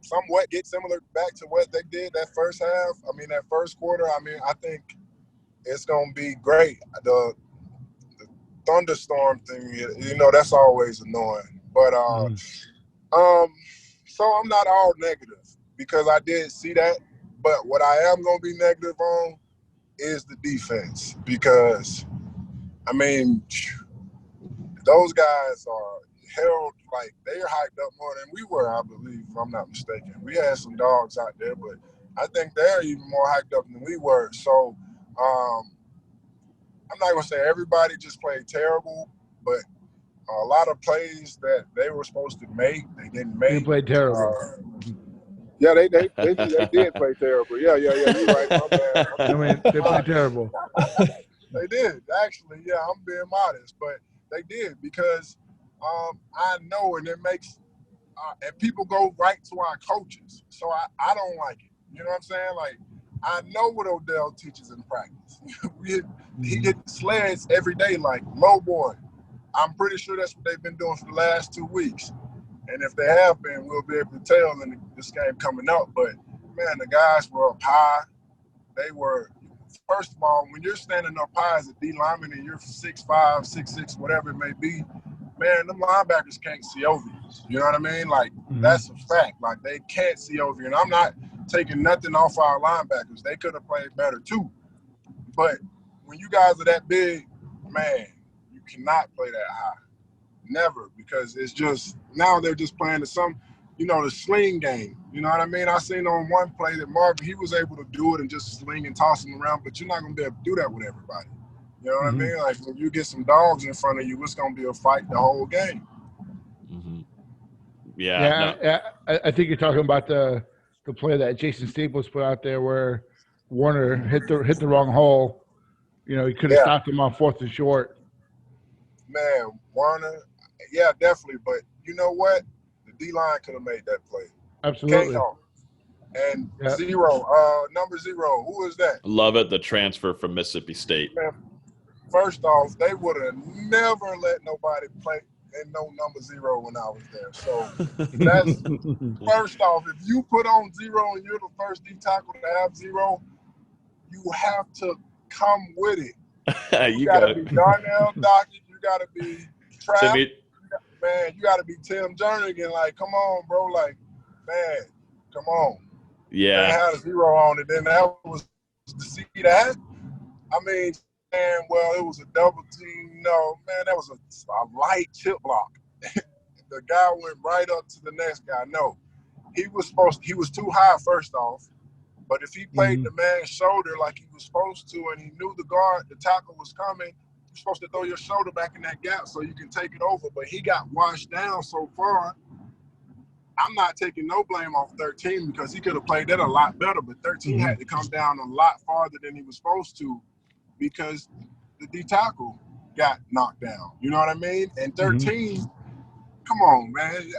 somewhat get similar back to what they did that first half. That first quarter, I think it's gonna be great. The thunderstorm thing, that's always annoying. But so I'm not all negative because I did see that. But what I am gonna be negative on is the defense because, I mean, those guys are held like they're hyped up more than we were, I believe, if I'm not mistaken. We had some dogs out there, but I think they're even more hyped up than we were. So I'm not going to say everybody just played terrible, but a lot of plays that they were supposed to make, they didn't make. They played terrible. Yeah, they did play terrible. Yeah, you're right. My bad. I mean, they played terrible. They did, actually. Yeah, I'm being modest, but they did because I know, and it makes and people go right to our coaches. So I don't like it. You know what I'm saying? Like, I know what Odell teaches in practice. He gets sleds every day, like, low boy. I'm pretty sure that's what they've been doing for the last 2 weeks. And if they have been, we'll be able to tell in this game coming up. But, man, the guys were up high. They were, first of all, when you're standing up high as a D lineman and you're 6'5", 6'6", whatever it may be, man, them linebackers can't see over you. You know what I mean? Like, that's a fact. Like, they can't see over you. And I'm not taking nothing off our linebackers. They could have played better, too. But when you guys are that big, man, you cannot play that high. Never, because it's just, now they're just playing the sling game. You know what I mean? I seen on one play that Marvin, he was able to do it and just sling and toss them around, but you're not going to be able to do that with everybody. You know what I mean? Like, when you get some dogs in front of you, it's going to be a fight the whole game. Yeah. I think you're talking about the play that Jason Staples put out there where Warner hit the wrong hole. You know, he could have stopped him on 4th and short. Man, Warner, yeah, definitely. But you know what? The D-line could have made that play. Absolutely. And number 0, who is that? Lovett, the transfer from Mississippi State. Man, first off, they would have never let nobody play and no number 0 when I was there. So that's first off, if you put on 0 and you're the first D tackle to have 0, you have to come with it. You gotta be Darnell Dockett, you gotta be Trav, man, you gotta be Tim Jernigan. Like, come on, bro. Like, man, come on. Yeah. They had a 0 on it, then that was to see that. I mean, man, well, it was a double team. No, man, that was a light chip block. The guy went right up to the next guy. No, he was too high, first off. But if he played the man's shoulder like he was supposed to, and he knew the tackle was coming, you're supposed to throw your shoulder back in that gap so you can take it over. But he got washed down so far. I'm not taking no blame off 13 because he could have played that a lot better. But 13 had to come down a lot farther than he was supposed to because the D tackle got knocked down. You know what I mean? And 13, come on, man.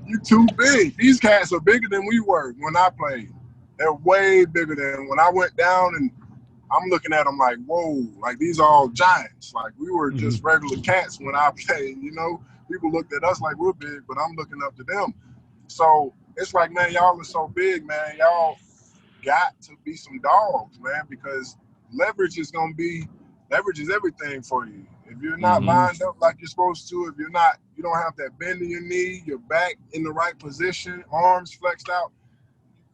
You too big. These cats are bigger than we were when I played. They're way bigger than when I went down, and I'm looking at them like, whoa, like these are all giants. Like we were just regular cats when I played, you know? People looked at us like we're big, but I'm looking up to them. So it's like, man, y'all are so big, man. Y'all got to be some dogs, man, because leverage is everything for you. If you're not lined up like you're supposed to, if you don't have that bend in your knee, your back in the right position, arms flexed out,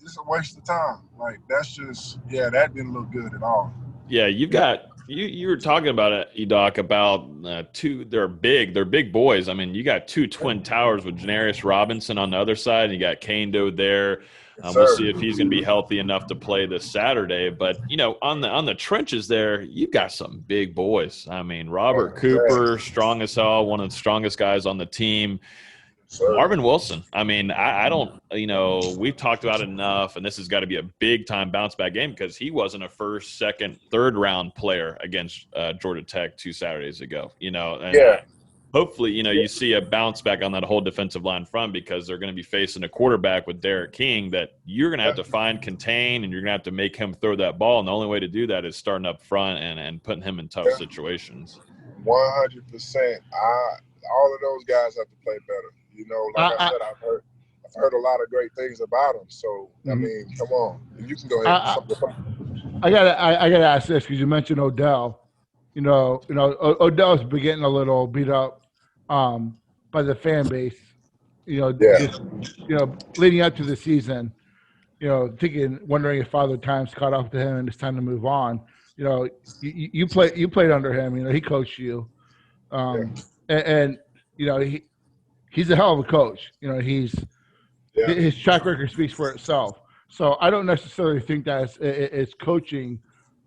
it's a waste of time. Like, that's just, that didn't look good at all. Yeah, you've got you were talking about it, Edoc, about they're big boys. I mean, you got 2 twin towers with Janarius Robinson on the other side, and you got Kando there. We'll see if he's going to be healthy enough to play this Saturday. But, you know, on the trenches there, you've got some big boys. I mean, Robert Cooper, strong as hell, one of the strongest guys on the team. Marvin Wilson. I mean, I don't, we've talked about it enough, and this has got to be a big-time bounce-back game because he wasn't a first, second, third-round player against Georgia Tech 2 Saturdays ago, And hopefully, you see a bounce-back on that whole defensive line front because they're going to be facing a quarterback with Derek King that you're going to have to contain, and you're going to have to make him throw that ball. And the only way to do that is starting up front and putting him in tough situations. 100%. All of those guys have to play better. Like I said, I've heard a lot of great things about him. So, I mean, come on. You can go ahead. I gotta ask this because you mentioned Odell. Odell's been getting a little beat up by the fan base. Just leading up to the season. Wondering if Father Time's caught up to him and it's time to move on. You played under him. He coached you, and he's a hell of a coach. His track record speaks for itself. So I don't necessarily think that it's coaching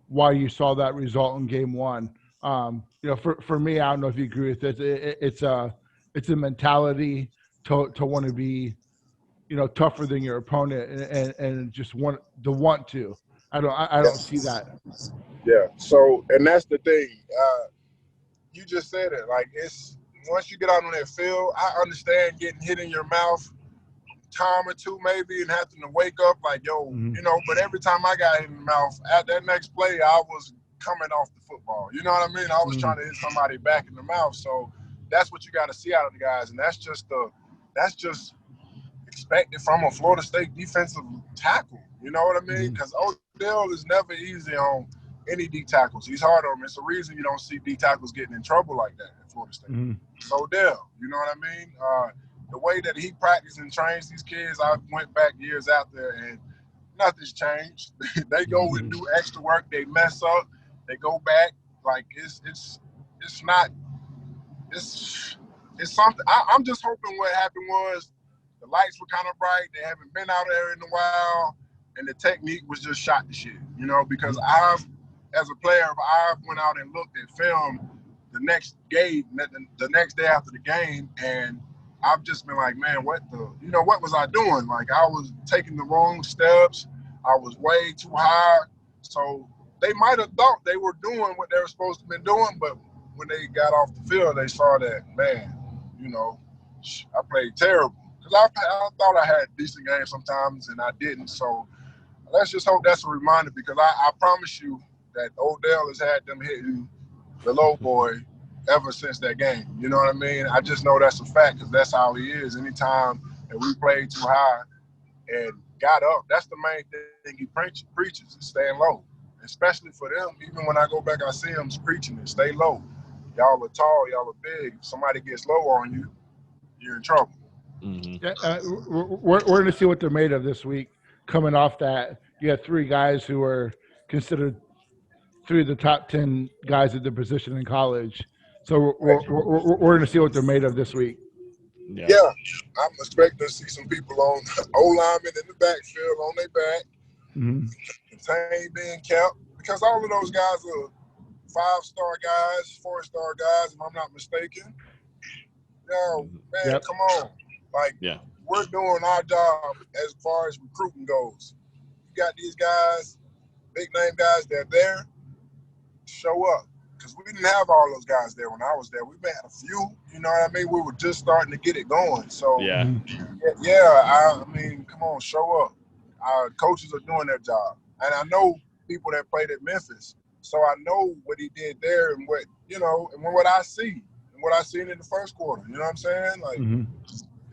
why you saw that result in game one. For me, I don't know if you agree with this. It's a mentality to want to be, tougher than your opponent and just want to. I don't see that. Yeah. So, and that's the thing. You just said it. Like, it's once you get out on that field, I understand getting hit in your mouth time or two maybe and having to wake up like, yo, but every time I got hit in the mouth, at that next play, I was coming off the football. You know what I mean? I was trying to hit somebody back in the mouth. So that's what you got to see out of the guys. And that's just expected from a Florida State defensive tackle. You know what I mean? Because Odell is never easy on any D tackles. He's hard on them. It's the reason you don't see D tackles getting in trouble like that at Florida State. So Odell, you know what I mean? The way that he practices and trains these kids, I went back years out there and nothing's changed. They go and do extra work. They mess up. They go back. Like it's something. I'm just hoping what happened was the lights were kind of bright. They haven't been out there in a while, and the technique was just shot to shit. Because as a player, I went out and looked at film the next day after the game, and I've just been like, man, what was I doing? Like, I was taking the wrong steps. I was way too high. So they might have thought they were doing what they were supposed to be doing, but when they got off the field, they saw that, man, I played terrible. Because I thought I had decent games sometimes, and I didn't. So let's just hope that's a reminder, because I promise you that Odell has had them hitting the low boy ever since that game. You know what I mean? I just know that's a fact, because that's how he is. Anytime that we played too high and got up, that's the main thing he preaches, is staying low. Especially for them, even when I go back, I see him preaching it, stay low. Y'all are tall, y'all are big. If somebody gets low on you, you're in trouble. We're going to see what they're made of this week. Coming off that, you have three guys who are considered three of the top 10 guys at their position in college. So we're going to see what they're made of this week. Yeah, I'm expecting to see some people on O-linemen in the backfield on their back. Contain being kept, because all of those guys are 5-star guys, 4-star guys, if I'm not mistaken. Come on. We're doing our job as far as recruiting goes. You got these guys, big name guys that are there, show up. Because we didn't have all those guys there when I was there. We had a few, you know what I mean? We were just starting to get it going. So, I mean, come on, show up. Our coaches are doing their job. And I know people that played at Memphis, so I know what he did there and what, and what I see and what I seen in the first quarter. You know what I'm saying? Like,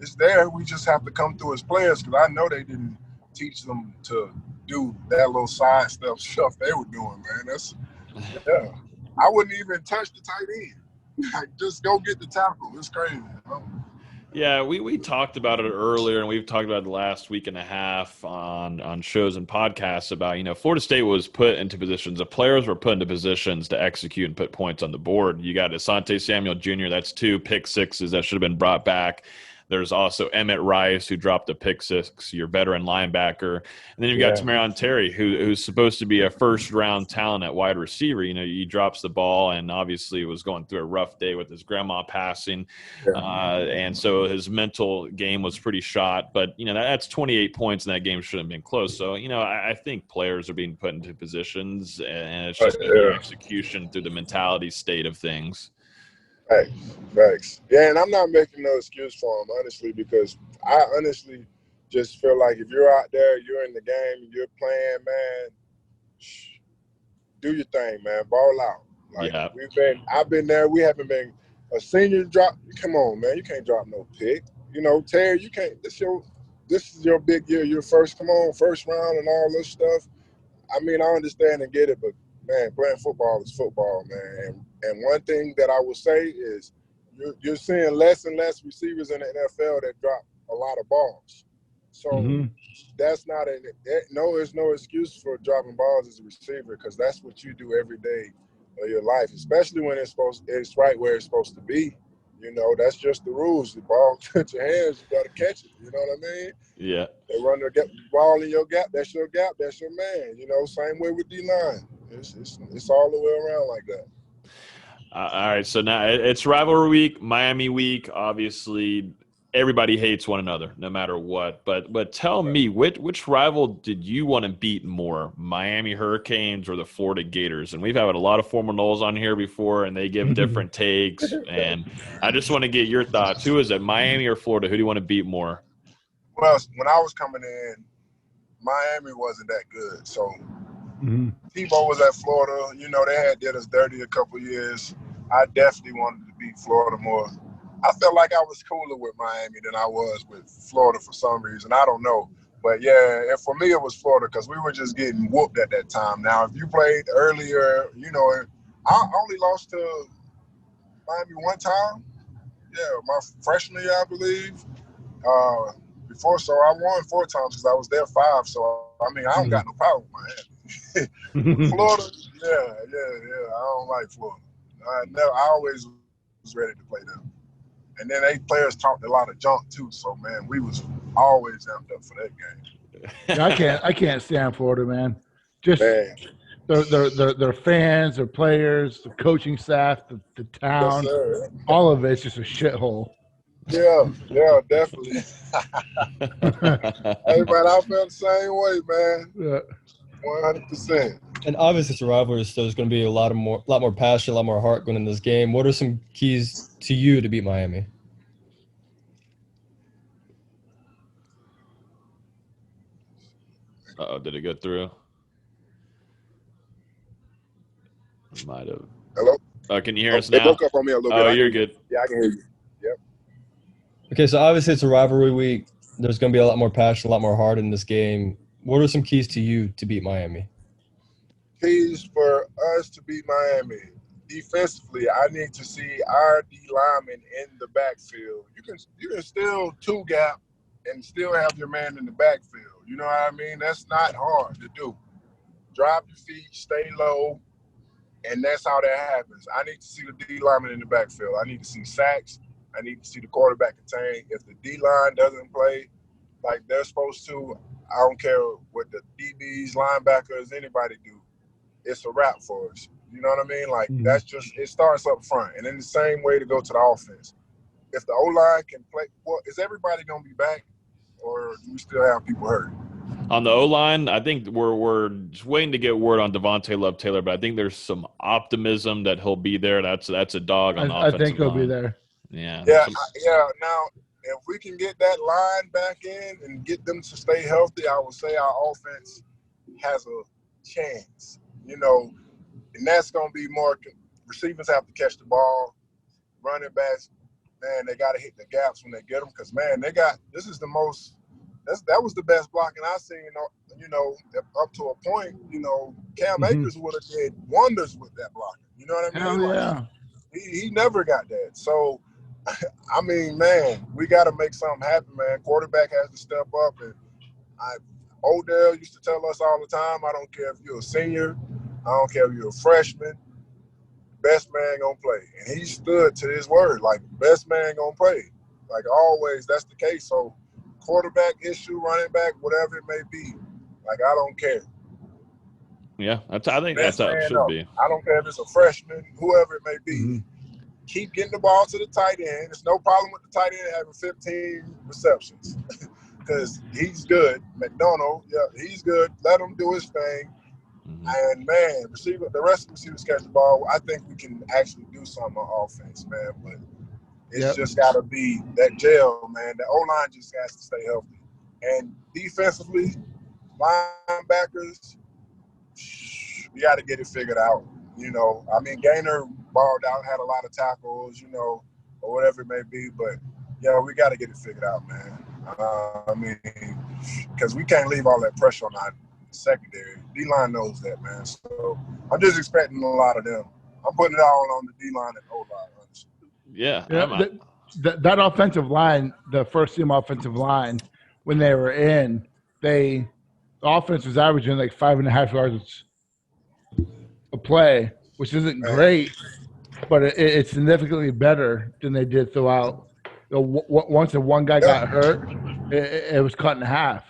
it's there. We just have to come through as players, because I know they didn't teach them to do that little side stuff they were doing, man. I wouldn't even touch the tight end. Like, just go get the tackle. It's crazy. Yeah, we talked about it earlier, and we've talked about it the last week and a half on shows and podcasts about, Florida State was put into positions, the players were put into positions to execute and put points on the board. You got Asante Samuel Jr., that's 2 pick sixes that should have been brought back. There's also Emmett Rice, who dropped a pick six, your veteran linebacker. And then you've got Tamarion Terry, who's supposed to be a first-round talent at wide receiver. He drops the ball and obviously was going through a rough day with his grandma passing. And so his mental game was pretty shot. But, that's 28 points, and that game shouldn't have been close. So, I think players are being put into positions, and it's just execution through the mentality state of things. Thanks. Yeah, and I'm not making no excuse for him, honestly, because I honestly just feel like if you're out there, you're in the game, you're playing, man, do your thing, man. Ball out. I've been there. We haven't been a senior drop. Come on, man. You can't drop no pick. Terry, you can't. This is your big year. You're first round and all this stuff. I mean, I understand and get it, but man, playing football is football, man. And one thing that I will say is you're seeing less and less receivers in the NFL that drop a lot of balls. So that's not there's no excuse for dropping balls as a receiver, because that's what you do every day of your life, especially when it's right where it's supposed to be. You know, that's just the rules. The ball touch your hands, you got to catch it. You know what I mean? Yeah. They run the ball in your gap. That's your gap. That's your man. You know, same way with D-line. It's all the way around like that. All right, so now it's rivalry week, Miami week. Obviously, everybody hates one another, no matter what. But tell me, which rival did you want to beat more, Miami Hurricanes or the Florida Gators? And we've had a lot of former Noles on here before, and they give different takes. And I just want to get your thoughts. Who is it, Miami or Florida? Who do you want to beat more? Well, when I was coming in, Miami wasn't that good. So Tebow was at Florida. You know, they did us dirty a couple years. I definitely wanted to beat Florida more. I felt like I was cooler with Miami than I was with Florida for some reason. I don't know. But, yeah, and for me it was Florida because we were just getting whooped at that time. Now, if you played earlier, you know, I only lost to Miami one time. Yeah, my freshman year, I believe. Before, so I won 4 times because I was there 5. So, I mean, I don't got no problem with Miami. Florida, yeah. I don't like Florida. I always was ready to play them. And then 8 players talked a lot of junk too. So man, we was always amped up for that game. I can't stand Florida, man. Just their fans, their players, the coaching staff, the town, all of it's just a shithole. Yeah, definitely. Hey man, I felt the same way, man. Yeah. 100%. And obviously, it's a rivalry, so there's going to be a lot more passion, a lot more heart going in this game. What are some keys to you to beat Miami? Did it go through? Might have. Hello? Can you hear us They now? broke up on me a little bit. Oh, you're good. Yeah, I can hear you. Yep. Okay, so obviously it's a rivalry week. There's going to be a lot more passion, a lot more heart in this game. What are some keys to you to beat Miami? Keys for us to beat Miami. Defensively, I need to see our D linemen in the backfield. You can still 2-gap and still have your man in the backfield. You know what I mean? That's not hard to do. Drop your feet, stay low, and that's how that happens. I need to see the D lineman in the backfield. I need to see sacks. I need to see the quarterback contained. If the D line doesn't play like they're supposed to, I don't care what the DBs, linebackers, anybody do. It's a wrap for us. You know what I mean? Like, that's just – it starts up front. And in the same way to go to the offense. If the O-line can play – well, is everybody going to be back, or do we still have people hurt? On the O-line, I think we're just waiting to get word on Devontae Love-Taylor, but I think there's some optimism that he'll be there. That's a dog on the offensive I think he'll line. be there. Yeah. Yeah. Now, if we can get that line back in and get them to stay healthy, I would say our offense has a chance. You know, and that's going to be more – receivers have to catch the ball. Running backs, man, they got to hit the gaps when they get them because, man, they got – this is the most – that was the best blocking I've seen, you know, up to a point. You know, Cam Akers would have did wonders with that blocking. You know what I mean? Hell yeah. He never got that. So, I mean, man, we got to make something happen, man. Quarterback has to step up. And Odell used to tell us all the time, I don't care if you're a senior, I don't care if you're a freshman, best man gonna play. And he stood to his word, like, best man gonna play. Like, always, that's the case. So, quarterback issue, running back, whatever it may be, like, I don't care. Yeah, I think that's how it should be. I don't care if it's a freshman, whoever it may be. Keep getting the ball to the tight end. There's no problem with the tight end having 15 receptions because he's good. McDonald, yeah, he's good. Let him do his thing. And, man, the rest of the receivers catch the ball. I think we can actually do something on offense, man. But it's just got to be that gel, man. The O-line just has to stay healthy. And defensively, linebackers, we got to get it figured out. You know, I mean, Gaynor balled out, had a lot of tackles, you know, or whatever it may be. But, yeah, we got to get it figured out, man. I mean, because we can't leave all that pressure on our secondary. D-line knows that, man. So I'm just expecting a lot of them. I'm putting it all on the D-line and O-line, honestly. Yeah. That offensive line, the first team offensive line, when they were in, the offense was averaging like 5.5 yards a play, which isn't great, but it's significantly better than they did throughout. Once the one guy got hurt, it was cut in half.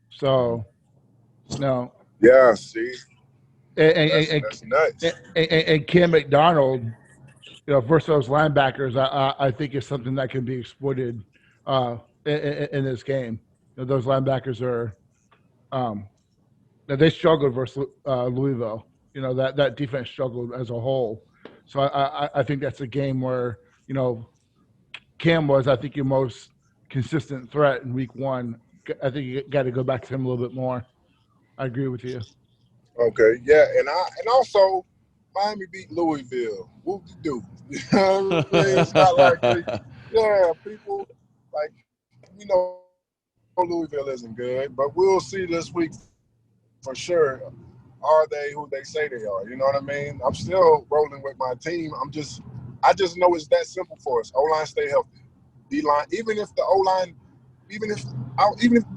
So, no. Yeah, see. That's nuts. And Cam McDonald, versus those linebackers, I think is something that can be exploited in this game. Those linebackers are they struggled versus Louisville. That defense struggled as a whole. So I think that's a game where, Cam was, I think, your most consistent threat in week one. I think you got to go back to him a little bit more. I agree with you. Okay, yeah, and also Miami beat Louisville. Whoop-de-doo. You know what I mean? It's not like people like Louisville isn't good, but we'll see this week for sure. Are they who they say they are? You know what I mean? I'm still rolling with my team. I just know it's that simple for us. O-line stay healthy. D-line, even if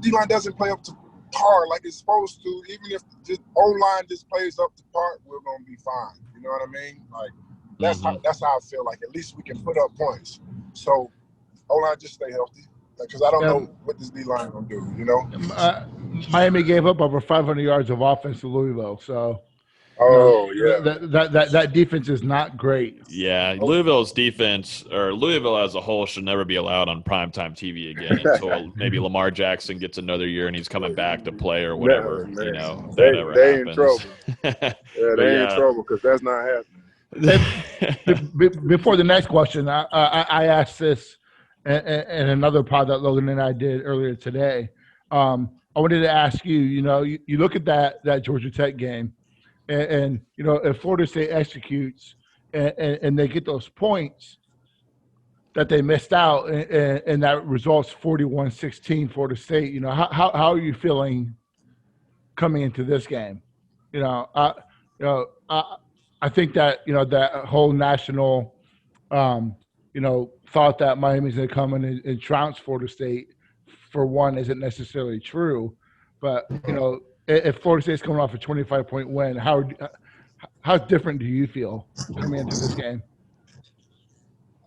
D-line doesn't play up to par like it's supposed to, even if the O-line just plays up to par, we're gonna be fine. You know what I mean? Like that's how I feel. Like at least we can put up points. So O-line just stay healthy, because I don't know what this D-line gonna do. Miami gave up over 500 yards of offense to Louisville, so. That defense is not great. Yeah, Louisville's defense, or Louisville as a whole, should never be allowed on primetime TV again until maybe Lamar Jackson gets another year and he's coming back to play or whatever. They in trouble. They in trouble because that's not happening. Before the next question, I asked this in another pod that Logan and I did earlier today. I wanted to ask you. You look at that Georgia Tech game. And if Florida State executes and they get those points that they missed out, and that results 41-16 Florida State, how are you feeling coming into this game? I think that that whole national thought that Miami's going to come in and trounce Florida State for one isn't necessarily true, but if Florida State's coming off a 25-point win, how different do you feel coming into this game?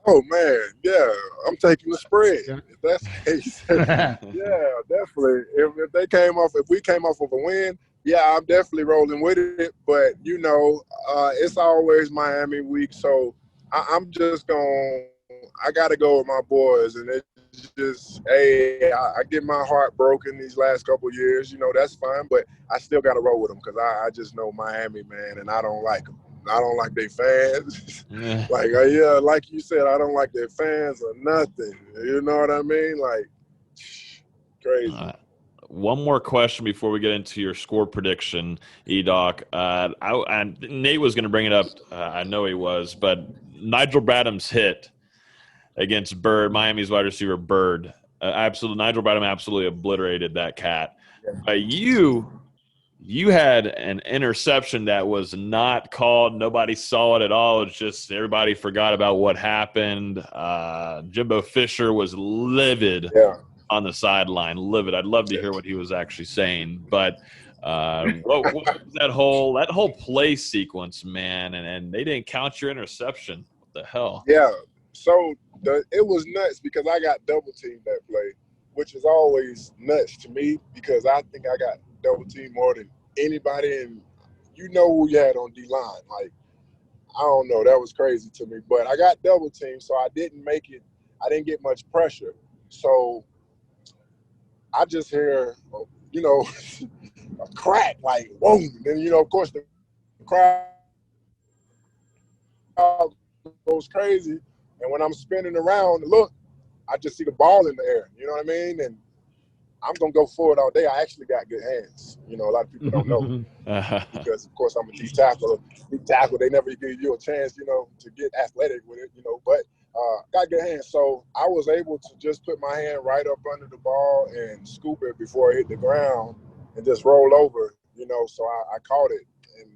Oh man, yeah, I'm taking the spread. If that's the case, yeah, definitely. If we came off of a win, yeah, I'm definitely rolling with it. But it's always Miami week, so I'm just I got to go with my boys, and it's just, I get my heart broken these last couple of years. That's fine, but I still got to roll with them because I just know Miami, man, and I don't like them. I don't like their fans. Like you said, I don't like their fans or nothing. You know what I mean? Like, crazy. One more question before we get into your score prediction, E-Doc. Nate was going to bring it up. I know he was, but Nigel Bradham's hit against Bird, Miami's wide receiver Bird. Nigel Bradham absolutely obliterated that cat. But you had an interception that was not called. Nobody saw it at all. It's just everybody forgot about what happened. Jimbo Fisher was livid on the sideline. Livid. I'd love to hear what he was actually saying. But what was that whole play sequence, man? And they didn't count your interception. What the hell? Yeah. So it was nuts because I got double teamed that play, which is always nuts to me because I think I got double teamed more than anybody, and who you had on D-line. Like, I don't know, that was crazy to me. But I got double teamed, so I didn't make it. I didn't get much pressure. So I just hear, a crack, like, whoa. And then, of course, the crowd goes crazy. And when I'm spinning around, look, I just see the ball in the air. You know what I mean? And I'm going to go forward all day. I actually got good hands. A lot of people don't know because, of course, I'm a deep tackle. Deep tackle, they never give you a chance, to get athletic with it, but got good hands. So I was able to just put my hand right up under the ball and scoop it before it hit the ground and just roll over. So I caught it. And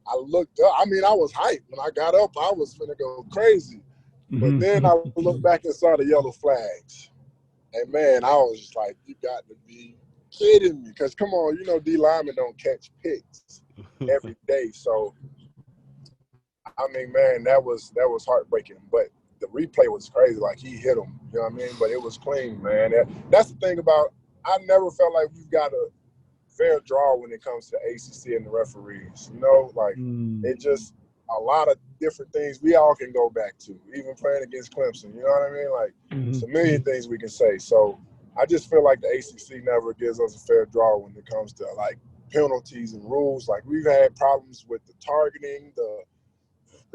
I looked up. I mean, I was hyped. When I got up, I was finna go crazy. But then I looked back and saw the yellow flags. And, man, I was just like, you got to be kidding me. Because, come on, D linemen don't catch pics every day. So, I mean, man, that was heartbreaking. But the replay was crazy. Like, he hit him. You know what I mean? But it was clean, man. That's the thing about – I never felt like we've got a fair draw when it comes to ACC and the referees. It just – a lot of different things we all can go back to, even playing against Clemson. You know what I mean? It's a million things we can say. So I just feel like the ACC never gives us a fair draw when it comes to penalties and rules. We've had problems with the targeting, the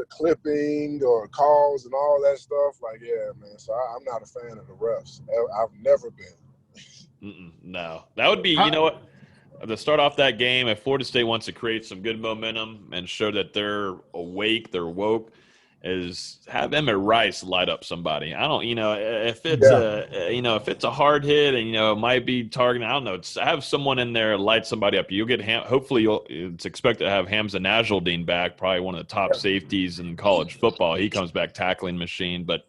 clipping or calls and all that stuff. Yeah, man. So I'm not a fan of the refs. I've never been. No, that would be, you know what? To start off that game, if Florida State wants to create some good momentum and show that they're awake, they're woke, is have Emmett Rice light up somebody. I don't, if it's if it's a hard hit and it might be targeting, I don't know. Have someone in there light somebody up. You'll get hopefully it's expected to have Hamza Najaldeen back, probably one of the top safeties in college football. He comes back tackling machine, but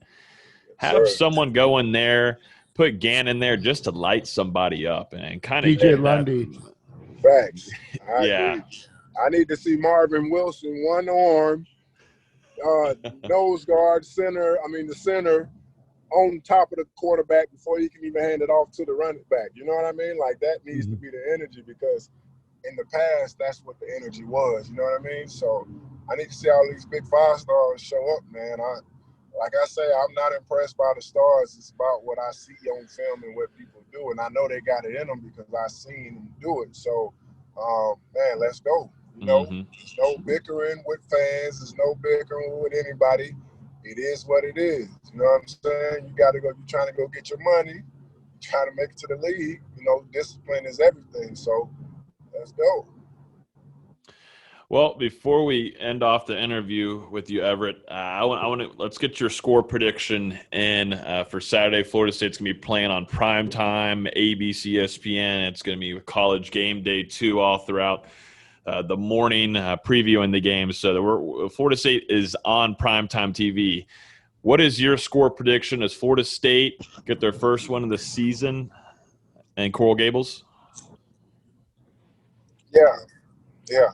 have someone go in there, put Gann in there just to light somebody up and kind of DJ Lundy. Facts. I need to see Marvin Wilson, one arm, nose guard, the center on top of the quarterback before he can even hand it off to the running back. You know what I mean? That needs to be the energy, because in the past, that's what the energy was. You know what I mean? So I need to see all these big 5-stars show up, man. Like I say, I'm not impressed by the stars. It's about what I see on film and what people do. And I know they got it in them because I've seen them do it. So, man, let's go. There's no bickering with fans. There's no bickering with anybody. It is what it is. You know what I'm saying? You got to go. You're trying to go get your money. You're trying to make it to the league. Discipline is everything. So let's go. Well, before we end off the interview with you, Everett, let's get your score prediction in for Saturday. Florida State's going to be playing on primetime, ABC, ESPN. It's going to be College Game Day 2 all throughout the morning, previewing the game. So Florida State is on primetime TV. What is your score prediction? Does Florida State get their first one of the season in Coral Gables? Yeah.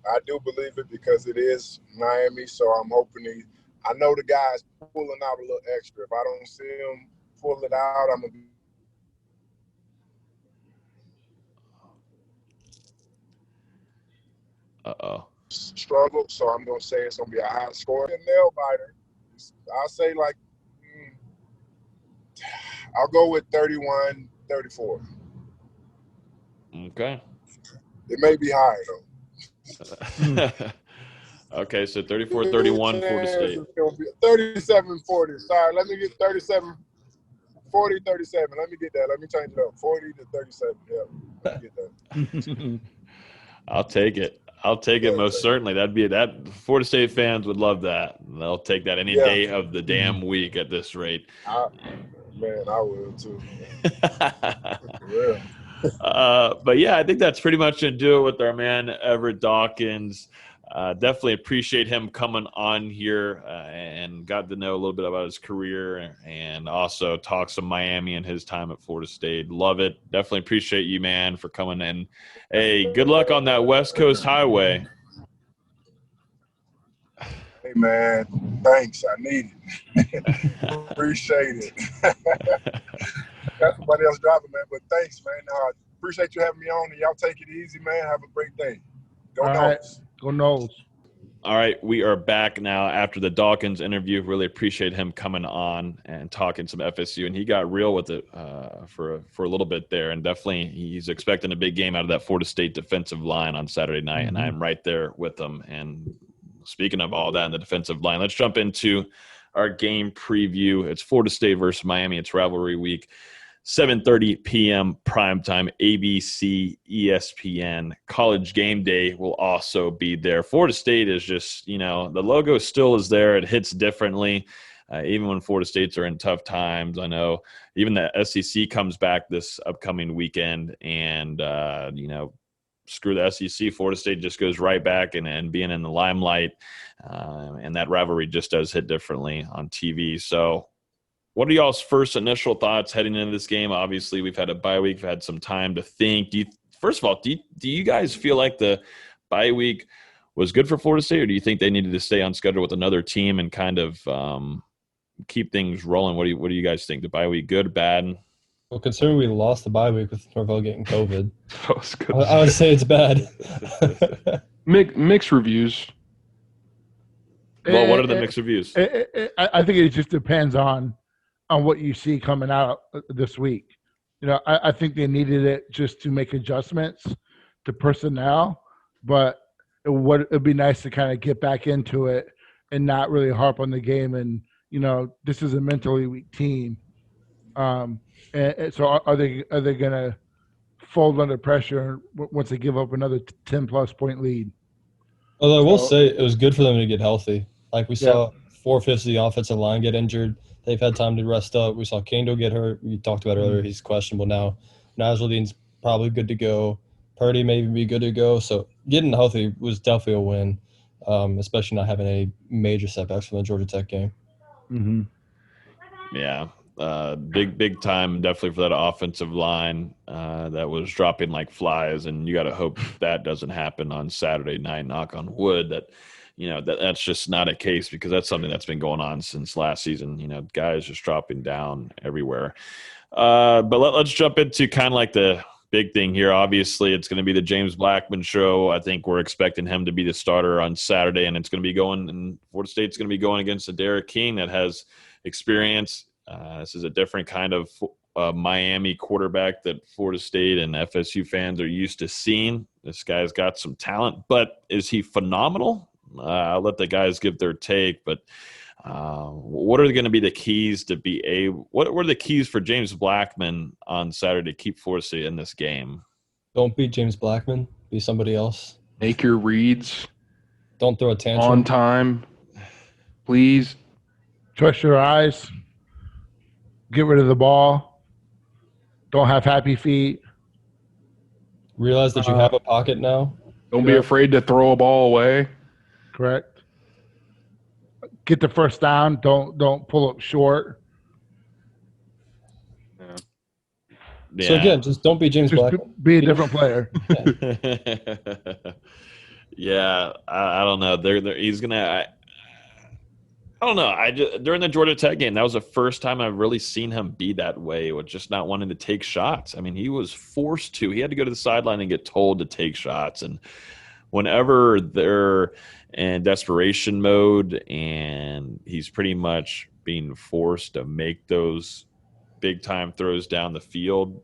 I do believe it because it is Miami, so I'm hoping I know the guy's pulling out a little extra. If I don't see him pull it out, I'm going to be struggle, so I'm going to say it's going to be a high score. A nail biter. I'll say I'll go with 31-34. Okay. It may be high, though. Okay, so 34-31 Florida State. 37-40. Sorry, let me get 37. 40-37. Let me get that. Let me change it up. 40-37. Yeah, let me get that. I'll take it. Most certainly. That Florida State fans would love that. They'll take that any day of the damn week at this rate. I will too. But yeah, I think that's pretty much going to do it with our man Everett Dawkins. Definitely appreciate him coming on here and got to know a little bit about his career and also talk some Miami and his time at Florida State. Love it. Definitely appreciate you, man, for coming in. Hey, good luck on that West Coast highway. Hey, man. Thanks. I need it. Appreciate it. Got somebody else driving, man, but thanks, man. Appreciate you having me on, and y'all take it easy, man. Have a great day. Go Noles. Right. Go Noles. All right, we are back now after the Dawkins interview. Really appreciate him coming on and talking some FSU, and he got real with it for a little bit there, and definitely he's expecting a big game out of that Florida State defensive line on Saturday night, and I'm right there with him. And speaking of all that in the defensive line, let's jump into our game preview. It's Florida State versus Miami. It's rivalry week. 7:30 p.m. primetime, ABC, ESPN. College Game Day will also be there. Florida State is just, the logo still is there. It hits differently, even when Florida States are in tough times. I know even the SEC comes back this upcoming weekend, and, screw the SEC. Florida State just goes right back and being in the limelight, and that rivalry just does hit differently on TV. So what are y'all's first initial thoughts heading into this game? Obviously, we've had a bye week. We've had some time to think. First of all, do you guys feel like the bye week was good for Florida State, or do you think they needed to stay on schedule with another team and kind of keep things rolling? What do you guys think? The bye week good, bad? Well, considering we lost the bye week with Norvell getting COVID, I would say it's bad. Mixed reviews. Well, what are the mixed reviews? I think it just depends on what you see coming out this week. I think they needed it just to make adjustments to personnel, but it'd be nice to kind of get back into it and not really harp on the game. And this is a mentally weak team. And so are they going to fold under pressure once they give up another 10-plus point lead? Although I will say it was good for them to get healthy. Like we saw 4/5 of the offensive line get injured. They've had time to rest up. We saw Kando get hurt. We talked about earlier. He's questionable now. Nasruddin's probably good to go. Purdy may be good to go. So getting healthy was definitely a win, especially not having any major setbacks from the Georgia Tech game. Mm-hmm. Yeah. Big time definitely for that offensive line that was dropping like flies, and you got to hope that doesn't happen on Saturday night. Knock on wood that that's just not a case, because that's something that's been going on since last season. Guys just dropping down everywhere. But let's jump into kind of like the big thing here. Obviously, it's going to be the James Blackman show. I think we're expecting him to be the starter on Saturday, and it's going to be and Florida State's going to be going against a Derek King that has experience. This is a different kind of Miami quarterback that Florida State and FSU fans are used to seeing. This guy's got some talent, but is he phenomenal? I'll let the guys give their take, but what are going to be the keys to be what are the keys for James Blackman on Saturday to keep Florida State in this game? Don't be James Blackman. Be somebody else. Make your reads. Don't throw a tantrum. On time. Please. Trust your eyes. Get rid of the ball. Don't have happy feet. Realize that you have a pocket now. Don't be afraid to throw a ball away. Correct. Get the first down. Don't pull up short. So again, just don't be James Blackman. Be a different player. Yeah, I don't know. He's gonna. I don't know. During the Georgia Tech game, that was the first time I've really seen him be that way, with just not wanting to take shots. I mean, he was forced to. He had to go to the sideline and get told to take shots. And whenever they're in desperation mode and he's pretty much being forced to make those big-time throws down the field,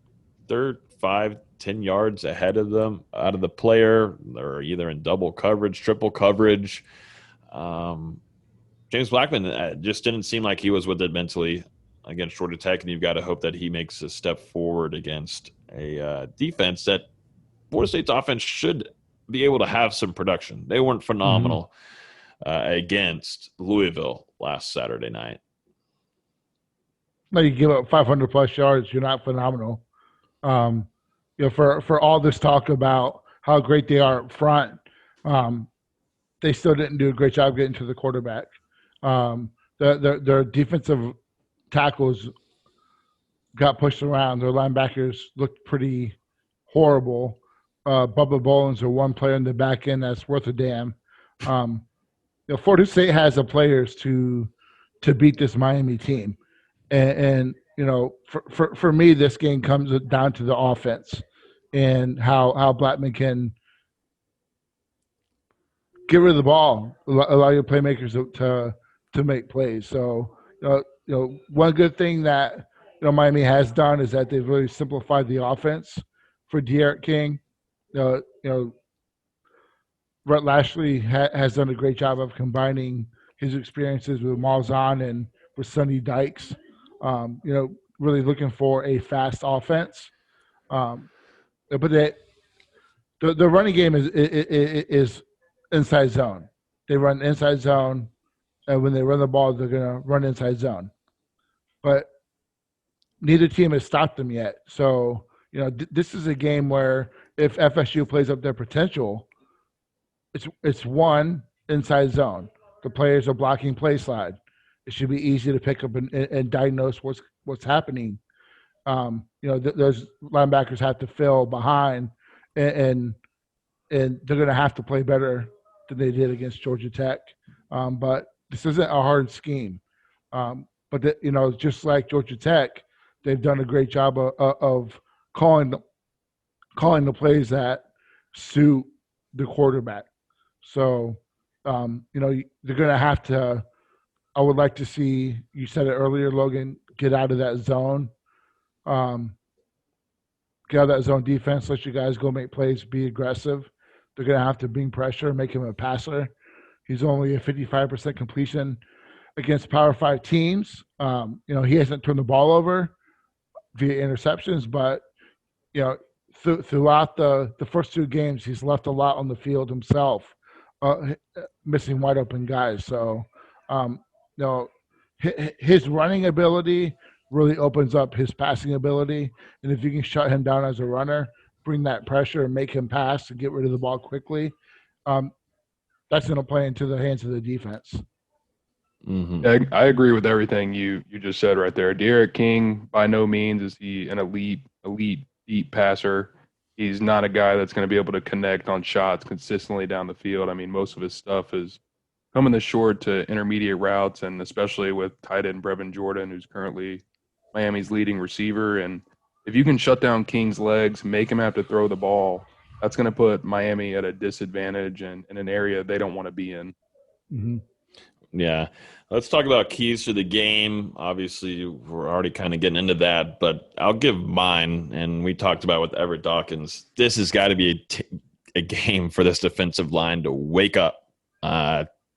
they're 5-10 yards ahead of them, out of the player. They're either in double coverage, triple coverage. James Blackman just didn't seem like he was with it mentally against Georgia Tech, and you've got to hope that he makes a step forward against a defense that Florida State's offense should be able to have some production. They weren't phenomenal against Louisville last Saturday night. No, you give up 500-plus yards, you're not phenomenal. For all this talk about how great they are up front, they still didn't do a great job getting to the quarterback. Their defensive tackles got pushed around. Their linebackers looked pretty horrible. Bubba Bolins are one player in the back end that's worth a damn. Florida State has the players to beat this Miami team. And for me, this game comes down to the offense and how Blackman can get rid of the ball, allow your playmakers to make plays. So, one good thing that Miami has done is that they've really simplified the offense for Derek King. Brett Lashley has done a great job of combining his experiences with Malzahn and with Sonny Dykes. Really looking for a fast offense. But the running game is inside zone. They run inside zone, and when they run the ball, they're going to run inside zone. But neither team has stopped them yet. So, this is a game where if FSU plays up their potential, it's one inside zone. The players are blocking play slide. It should be easy to pick up and diagnose what's happening. Those linebackers have to fill behind, and they're going to have to play better than they did against Georgia Tech. But this isn't a hard scheme. But just like Georgia Tech, they've done a great job of calling the plays that suit the quarterback. So, they're going to have to. I would like to see, you said it earlier, Logan, get out of that zone. Get out of that zone defense. Let you guys go make plays, be aggressive. They're going to have to bring pressure, make him a passer. He's only a 55% completion against Power 5 teams. He hasn't turned the ball over via interceptions, but, throughout the first 2 games, he's left a lot on the field himself, missing wide open guys. So, his running ability really opens up his passing ability. And if you can shut him down as a runner, bring that pressure and make him pass and get rid of the ball quickly, that's going to play into the hands of the defense. Mm-hmm. I agree with everything you just said right there. Derek King, by no means is he an elite deep passer. He's not a guy that's going to be able to connect on shots consistently down the field. I mean, most of his stuff is coming the short to intermediate routes, and especially with tight end Brevin Jordan, who's currently Miami's leading receiver. And if you can shut down King's legs, make him have to throw the ball, that's going to put Miami at a disadvantage and in an area they don't want to be in. Mm-hmm. Yeah. Let's talk about keys to the game. Obviously, we're already kind of getting into that, but I'll give mine, and we talked about with Everett Dawkins. This has got to be a game for this defensive line to wake up.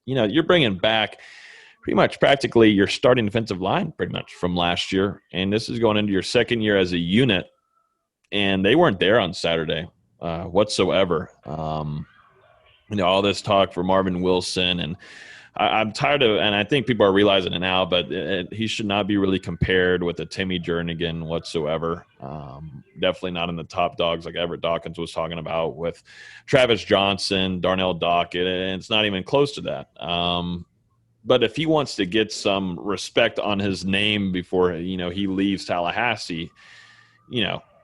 You're bringing back pretty much practically your starting defensive line pretty much from last year, and this is going into your second year as a unit, and they weren't there on Saturday whatsoever. All this talk for Marvin Wilson, and I'm tired of, and I think people are realizing it now, but he should not be really compared with a Timmy Jernigan whatsoever. Definitely not in the top dogs like Everett Dawkins was talking about with Travis Johnson, Darnell Dockett, and it's not even close to that. But if he wants to get some respect on his name before, he leaves Tallahassee,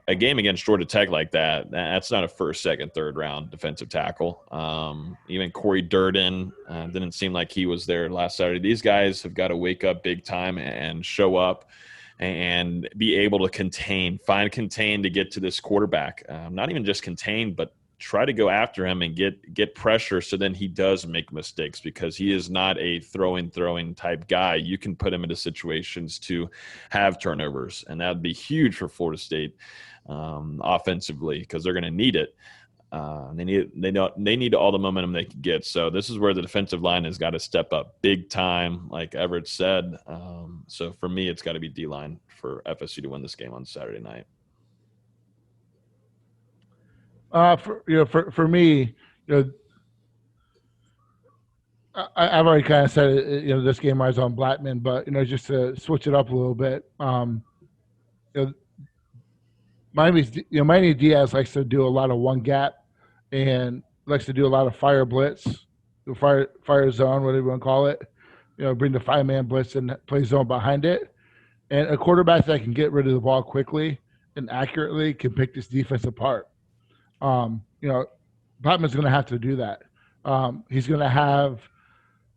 a game against Georgia Tech like that's not a first, second, third round defensive tackle. Even Corey Durden didn't seem like he was there last Saturday. These guys have got to wake up big time and show up and be able to contain to get to this quarterback. Not even just contain, but try to go after him and get pressure so then he does make mistakes, because he is not a throwing type guy. You can put him into situations to have turnovers, and that would be huge for Florida State offensively, because they're going to need it. They need all the momentum they can get. So this is where the defensive line has got to step up big time, like Everett said. So for me, it's got to be D-line for FSU to win this game on Saturday night. For me, I've already kind of said it, this game rides on Blackman, but just to switch it up a little bit, Miami Diaz likes to do a lot of one gap and likes to do a lot of fire blitz, fire zone, whatever you want to call it. Bring the 5-man blitz and play zone behind it. And a quarterback that can get rid of the ball quickly and accurately can pick this defense apart. Blackman's going to have to do that. He's going to have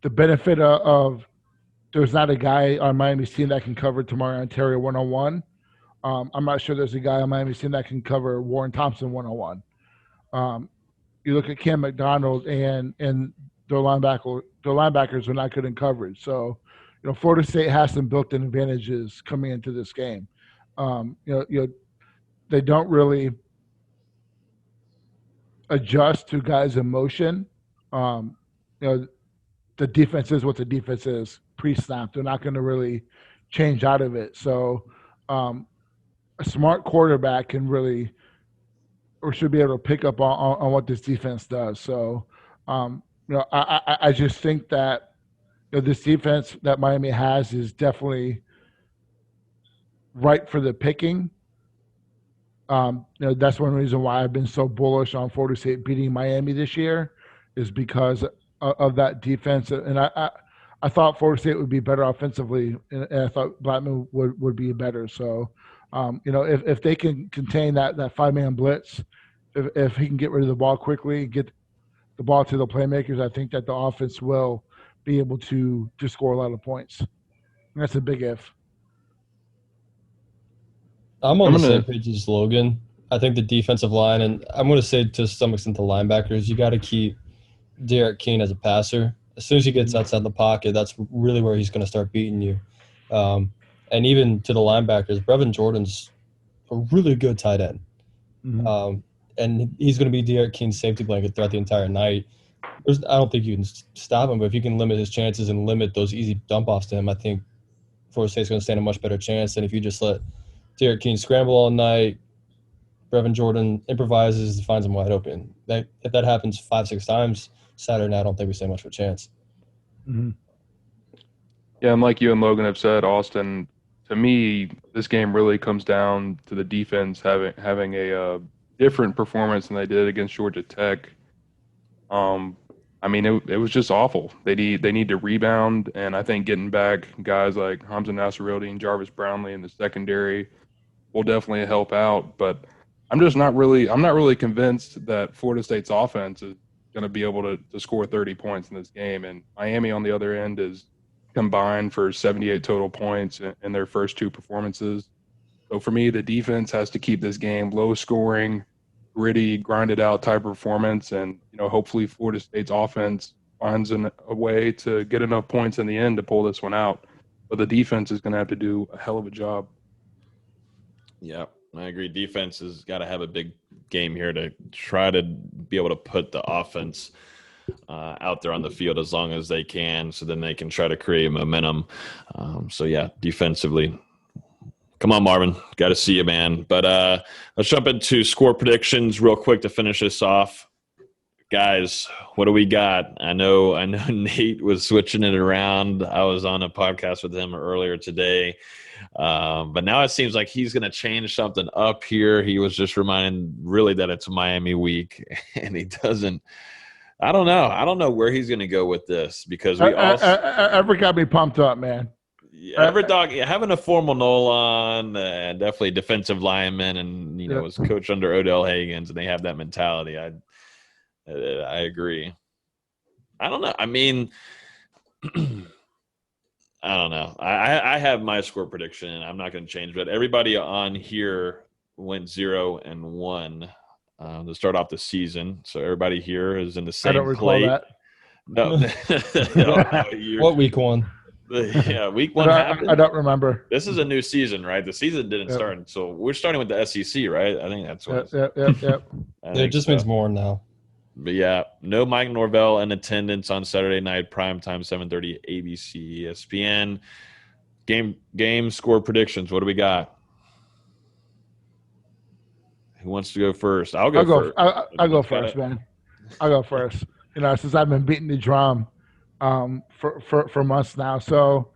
the benefit of there's not a guy on Miami's team that can cover Tamari Ontario one-on-one. I'm not sure there's a guy on Miami's team that can cover Warren Thompson one-on-one. You look at Cam McDonald and their linebackers are not good in coverage. So, Florida State has some built-in advantages coming into this game. They don't really adjust to guys' emotion. The defense is what the defense is pre-snap. They're not going to really change out of it. So a smart quarterback can really or should be able to pick up on what this defense does. So, I just think that this defense that Miami has is definitely right for the picking. That's one reason why I've been so bullish on Florida State beating Miami this year, is because of that defense. And I thought Florida State would be better offensively, and I thought Blackman would be better. So, if they can contain that 5-man blitz, if he can get rid of the ball quickly, get the ball to the playmakers, I think that the offense will be able to score a lot of points. And that's a big if. I'm on the same page as Logan. I think the defensive line, and I'm going to say to some extent the linebackers, you got to keep Derek King as a passer. As soon as he gets outside the pocket, that's really where he's going to start beating you. And even to the linebackers, Brevin Jordan's a really good tight end. Mm-hmm. And he's going to be Derek King's safety blanket throughout the entire night. I don't think you can stop him, but if you can limit his chances and limit those easy dump-offs to him, I think Florida State's going to stand a much better chance than if you just let Derek King scramble all night, Brevin Jordan improvises and finds him wide open. If that happens 5-6 times Saturday night, I don't think we stand much of a chance. Mm-hmm. Yeah, and like you and Logan have said, Austin, to me, this game really comes down to the defense having a different performance than they did against Georgia Tech. It was just awful. They need to rebound, and I think getting back guys like Hamza Nasirildeen and Jarvis Brownlee in the secondary will definitely help out. But I'm not really convinced that Florida State's offense is going to be able to score 30 points in this game. And Miami on the other end is combined for 78 total points in their first two performances. So for me, the defense has to keep this game low scoring, gritty, grinded out type performance. And, hopefully Florida State's offense finds a way to get enough points in the end to pull this one out. But the defense is going to have to do a hell of a job. Yeah, I agree. Defense has got to have a big game here to try to be able to put the offense out there on the field as long as they can, so then they can try to create momentum. Defensively. Come on, Marvin. Got to see you, man. But let's jump into score predictions real quick to finish this off. Guys, what do we got? I know Nate was switching it around. I was on a podcast with him earlier today. But now it seems like he's going to change something up here. He was just reminding really that it's Miami week, and he doesn't. I don't know. I don't know where he's going to go with this, because we also Everett got me pumped up, man. Yeah, Everett Dawkins, having a formal Nolan, definitely defensive lineman, and was coached under Odell Hagens, and they have that mentality. I agree. I don't know. I mean, I don't know. I have my score prediction, and I'm not going to change, but everybody on here went 0-1 to start off the season. So everybody here is in the same I don't recall plate. that. No. What week one? Yeah, week one happened. I don't remember. This is a new season, right? The season didn't start, so we're starting with the SEC, right? I think that's what. Yep. It just means more now. But yeah, no Mike Norvell in attendance on Saturday night, primetime, 7:30, ABC, ESPN. Game score predictions. What do we got? Who wants to go first? I'll go first. I'll go first, man. I'll go first. Since I've been beating the drum for months now. So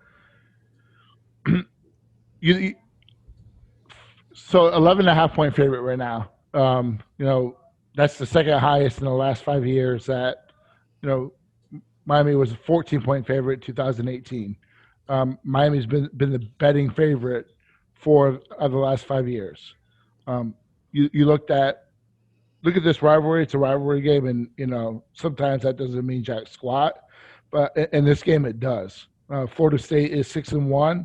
so 11.5 point favorite right now. That's the second highest in the last 5 years. That Miami was a 14-point favorite in 2018. Miami's been the betting favorite for the last 5 years. You look at this rivalry. It's a rivalry game, and sometimes that doesn't mean jack squat, but in this game it does. Florida State is 6-1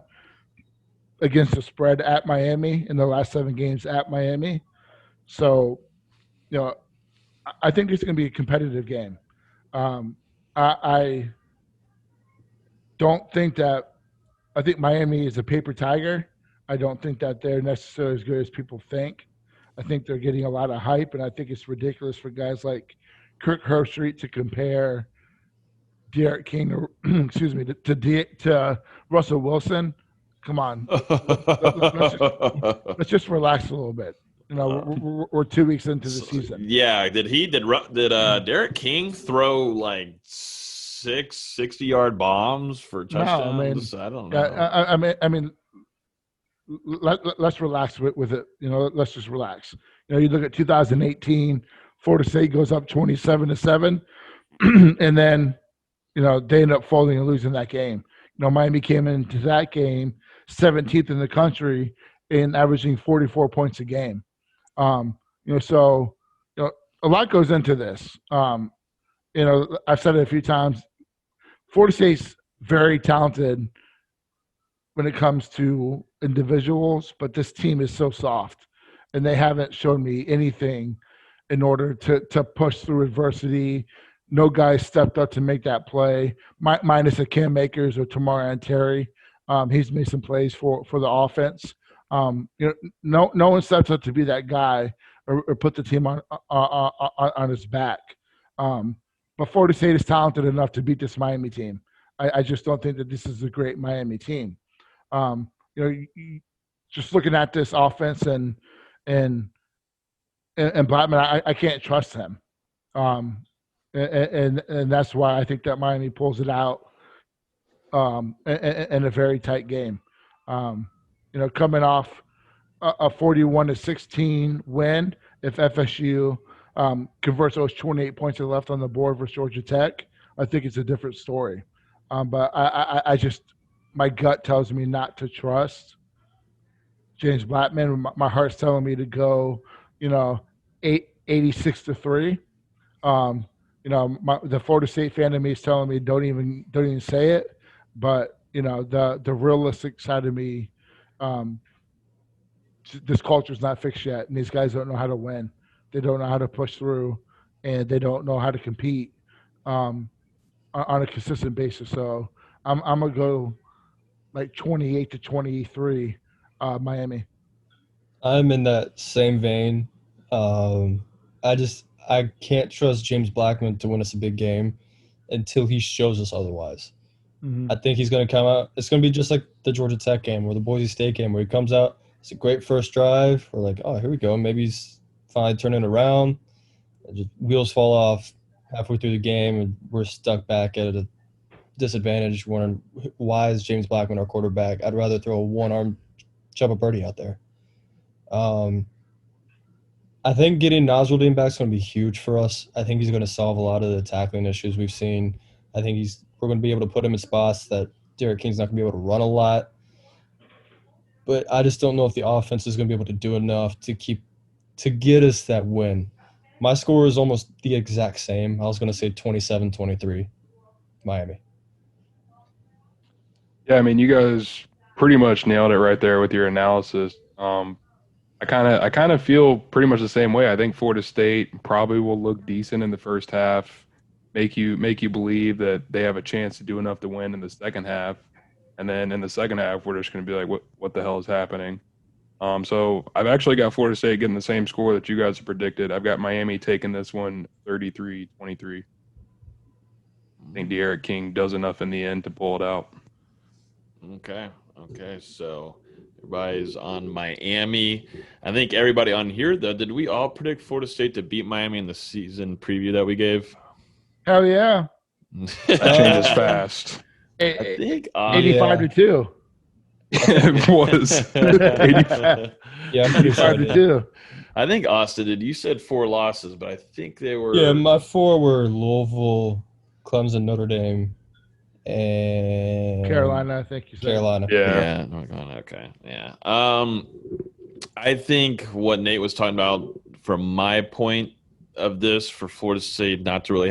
against the spread at Miami in the last 7 games at Miami. So, I think it's going to be a competitive game. I don't think that – I think Miami is a paper tiger. I don't think that they're necessarily as good as people think. I think they're getting a lot of hype, and I think it's ridiculous for guys like Kirk Herbstreit to compare Derek King to Russell Wilson. Come on. Let's just relax a little bit. We're 2 weeks into the season. Yeah, did Derek King throw like 6 60-yard bombs for touchdowns? No, I don't know. I mean, let's relax with it. Let's just relax. You look at 2018, Florida State goes up 27-7, and then they end up folding and losing that game. Miami came into that game 17th in the country and averaging 44 points a game. So a lot goes into this. I've said it a few times. Florida State's very talented when it comes to individuals, but this team is so soft, and they haven't shown me anything in order to push through adversity. No guy stepped up to make that play, minus a Cam Akers or Tamar Terry. He's made some plays for the offense. No one steps up to be that guy or put the team on his back. But Florida State is talented enough to beat this Miami team. I just don't think that this is a great Miami team. Just looking at this offense and Blackman, I can't trust him. And that's why I think that Miami pulls it out in a very tight game. Coming off a 41-16 win, if FSU converts those 28 points that are left on the board versus Georgia Tech, I think it's a different story. But I just, my gut tells me not to trust James Blackman. My heart's telling me to go, 86-3. The Florida State fan of me is telling me don't even say it. But the realistic side of me, this culture's not fixed yet, and these guys don't know how to win. They don't know how to push through, and they don't know how to compete on a consistent basis. So I'm gonna go like 28-23, Miami. I'm in that same vein. I can't trust James Blackman to win us a big game until he shows us otherwise. Mm-hmm. I think he's going to come out. It's going to be just like the Georgia Tech game or the Boise State game where he comes out. It's a great first drive. We're like, oh, here we go. Maybe he's finally turning it around. Just wheels fall off halfway through the game, and we're stuck back at a disadvantage. Wondering, why is James Blackman our quarterback? I'd rather throw a one-arm Chubba Purdy out there. I think getting Nasruddin back is going to be huge for us. I think he's going to solve a lot of the tackling issues we've seen. I think we're going to be able to put him in spots that Derek King's not going to be able to run a lot. But I just don't know if the offense is going to be able to do enough to get us that win. My score is almost the exact same. I was going to say 27-23, Miami. Yeah, I mean, you guys pretty much nailed it right there with your analysis. I kind of feel pretty much the same way. I think Florida State probably will look decent in the first half, make you believe that they have a chance to do enough to win in the second half, and then in the second half we're just going to be like, what the hell is happening? So I've actually got Florida State getting the same score that you guys have predicted. I've got Miami taking this one 33-23. I think Derek King does enough in the end to pull it out. Okay, so everybody's on Miami. I think everybody on here, though, did we all predict Florida State to beat Miami in the season preview that we gave? Hell yeah. That changes fast. I think 85-2. It was 85. Yeah, I'm pretty sure. 85-2. I think, Austin, you said 4 losses, but I think they were. Yeah, my 4 were Louisville, Clemson, Notre Dame, and Carolina, I think you said. Carolina. Yeah. Okay. Yeah. I think what Nate was talking about, from my point of this, for Florida State not to really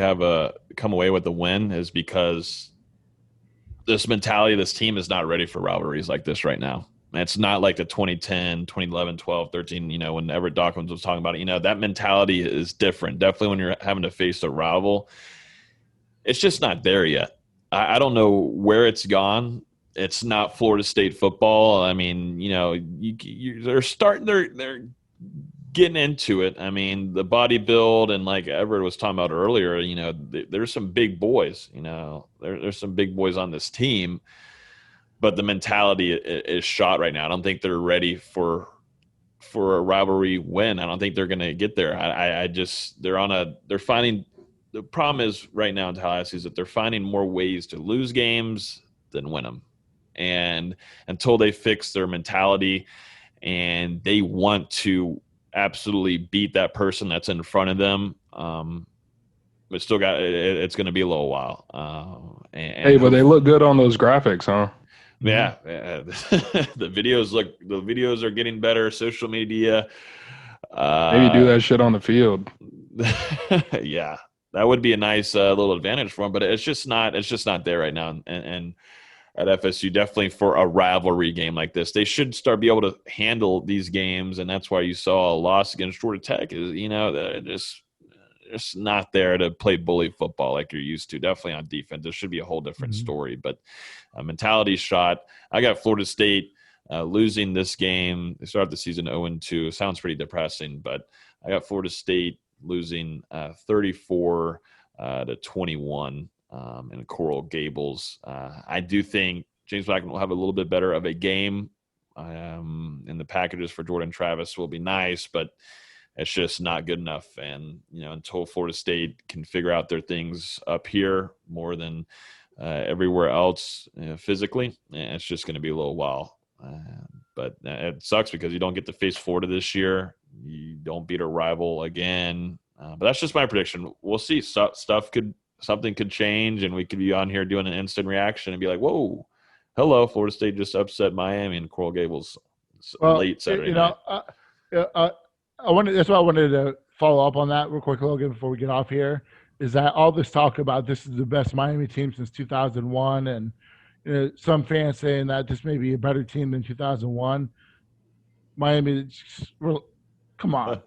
come away with a win, is because this mentality of this team is not ready for rivalries like this right now. It's not like the 2010, 2011, 12, 13, when Everett Dawkins was talking about it. That mentality is different. Definitely when you're having to face a rival, it's just not there yet. I don't know where it's gone. It's not Florida State football. I mean, they're getting into it. I mean, the body build, and like Everett was talking about earlier, there's some big boys. There's some big boys on this team, but the mentality is shot right now. I don't think they're ready for a rivalry win. I don't think they're going to get there. They're finding. The problem is right now in Tallahassee is that they're finding more ways to lose games than win them. And until they fix their mentality and they want to absolutely beat that person that's in front of them, but still it's going to be a little while. Hey, but they look good on those graphics, huh? Yeah. The videos are getting better. Social media. Maybe do that shit on the field. Yeah, that would be a nice little advantage for them, but it's just not there right now. And at FSU, definitely for a rivalry game like this, they should be able to handle these games. And that's why you saw a loss against Georgia Tech is, they're just not there to play bully football like you're used to. Definitely on defense, there should be a whole different story, but mentality shot. I got Florida State losing this game. They started the season 0-2. Sounds pretty depressing, but I got Florida State losing 34-21 in Coral Gables. I do think James Blackman will have a little bit better of a game, and the packages for Jordan Travis will be nice, but it's just not good enough. And, until Florida State can figure out their things up here more than everywhere else physically, it's just going to be a little while. But it sucks because you don't get to face Florida this year. You don't beat a rival again. But that's just my prediction. We'll see. Something could change, and we could be on here doing an instant reaction and be like, "Whoa, hello, Florida State just upset Miami and Coral Gables late Saturday night." That's why I wanted to follow up on that real quick, Logan, before we get off here. Is that all this talk about this is the best Miami team since 2001, and some fans saying that this may be a better team than 2001. Miami, come on.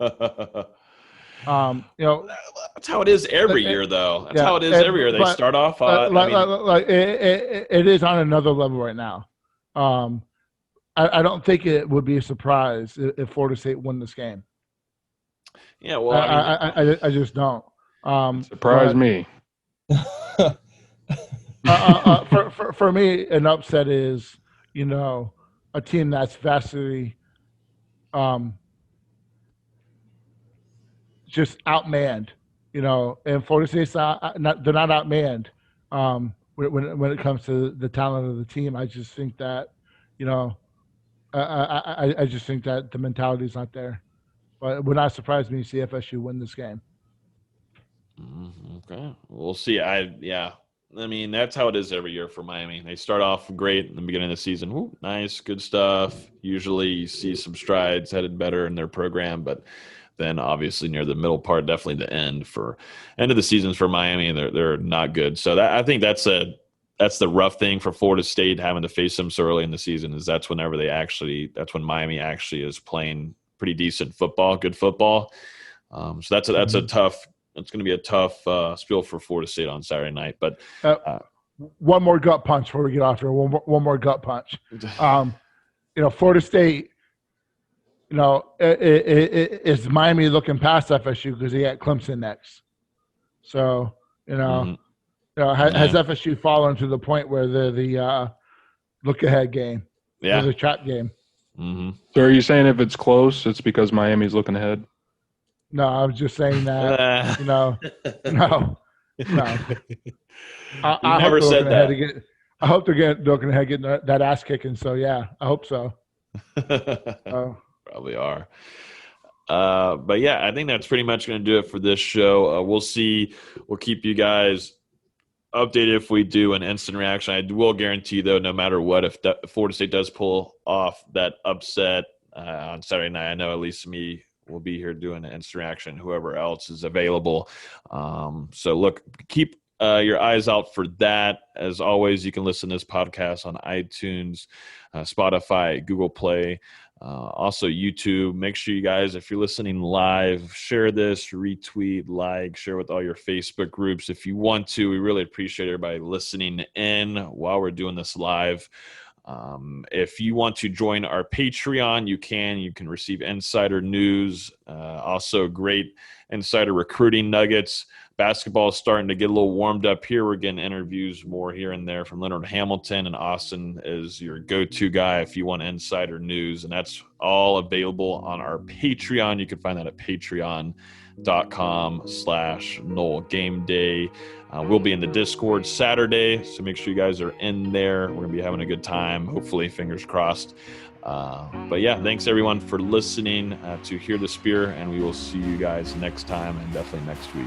That's how it is every year, though. That's how it is every year. They start off. It is on another level right now. I don't think it would be a surprise if Florida State won this game. Yeah, well, I just don't. Surprise me. For me, an upset is, a team that's vastly just outmanned, and Florida State's they're not outmanned when it comes to the talent of the team. I just think that, I just think that the mentality is not there. But it would not surprise me to see FSU win this game. Okay, we'll see. I mean, that's how it is every year for Miami. They start off great in the beginning of the season. Ooh, nice, good stuff. Usually you see some strides headed better in their program, but then obviously near the middle part, definitely the end of the seasons for Miami, they're not good. So I think that's the rough thing for Florida State, having to face them so early in the season, is that's when Miami actually is playing pretty decent football, good football. So that's a tough. It's going to be a tough spiel for Florida State on Saturday night. But one more gut punch before we get off here. One more gut punch. Florida State. Is Miami looking past FSU because they got Clemson next? So has FSU fallen to the point where they're the look ahead game? Yeah, the trap game. Mm-hmm. So are you saying if it's close, it's because Miami's looking ahead? No, I was just saying that. No. I never said that. I hope they're looking ahead, getting that ass kicking. So yeah, I hope so. Probably are. But yeah, I think that's pretty much going to do it for this show. We'll see. We'll keep you guys updated if we do an instant reaction. I will guarantee, though, no matter what, if Florida State does pull off that upset on Saturday night, I know at least me will be here doing an instant reaction, whoever else is available. So look, keep your eyes out for that. As always, you can listen to this podcast on iTunes, Spotify, Google Play, also YouTube. Make sure you guys, if you're listening live, share this, retweet, share with all your Facebook groups if you want to. We really appreciate everybody listening in while we're doing this live. If you want to join our Patreon, you can receive insider news, also great insider recruiting nuggets, basketball is starting to get a little warmed up here. We're getting interviews more here and there from Leonard Hamilton, and Austin is your go-to guy if you want insider news, and that's all available on our Patreon. You can find that at patreon.com/Noel Game Day. We'll be in the Discord Saturday, so make sure you guys are in there. We're going to be having a good time, hopefully, fingers crossed. But yeah, thanks everyone for listening to Hear the Spear, and we will see you guys next time and definitely next week.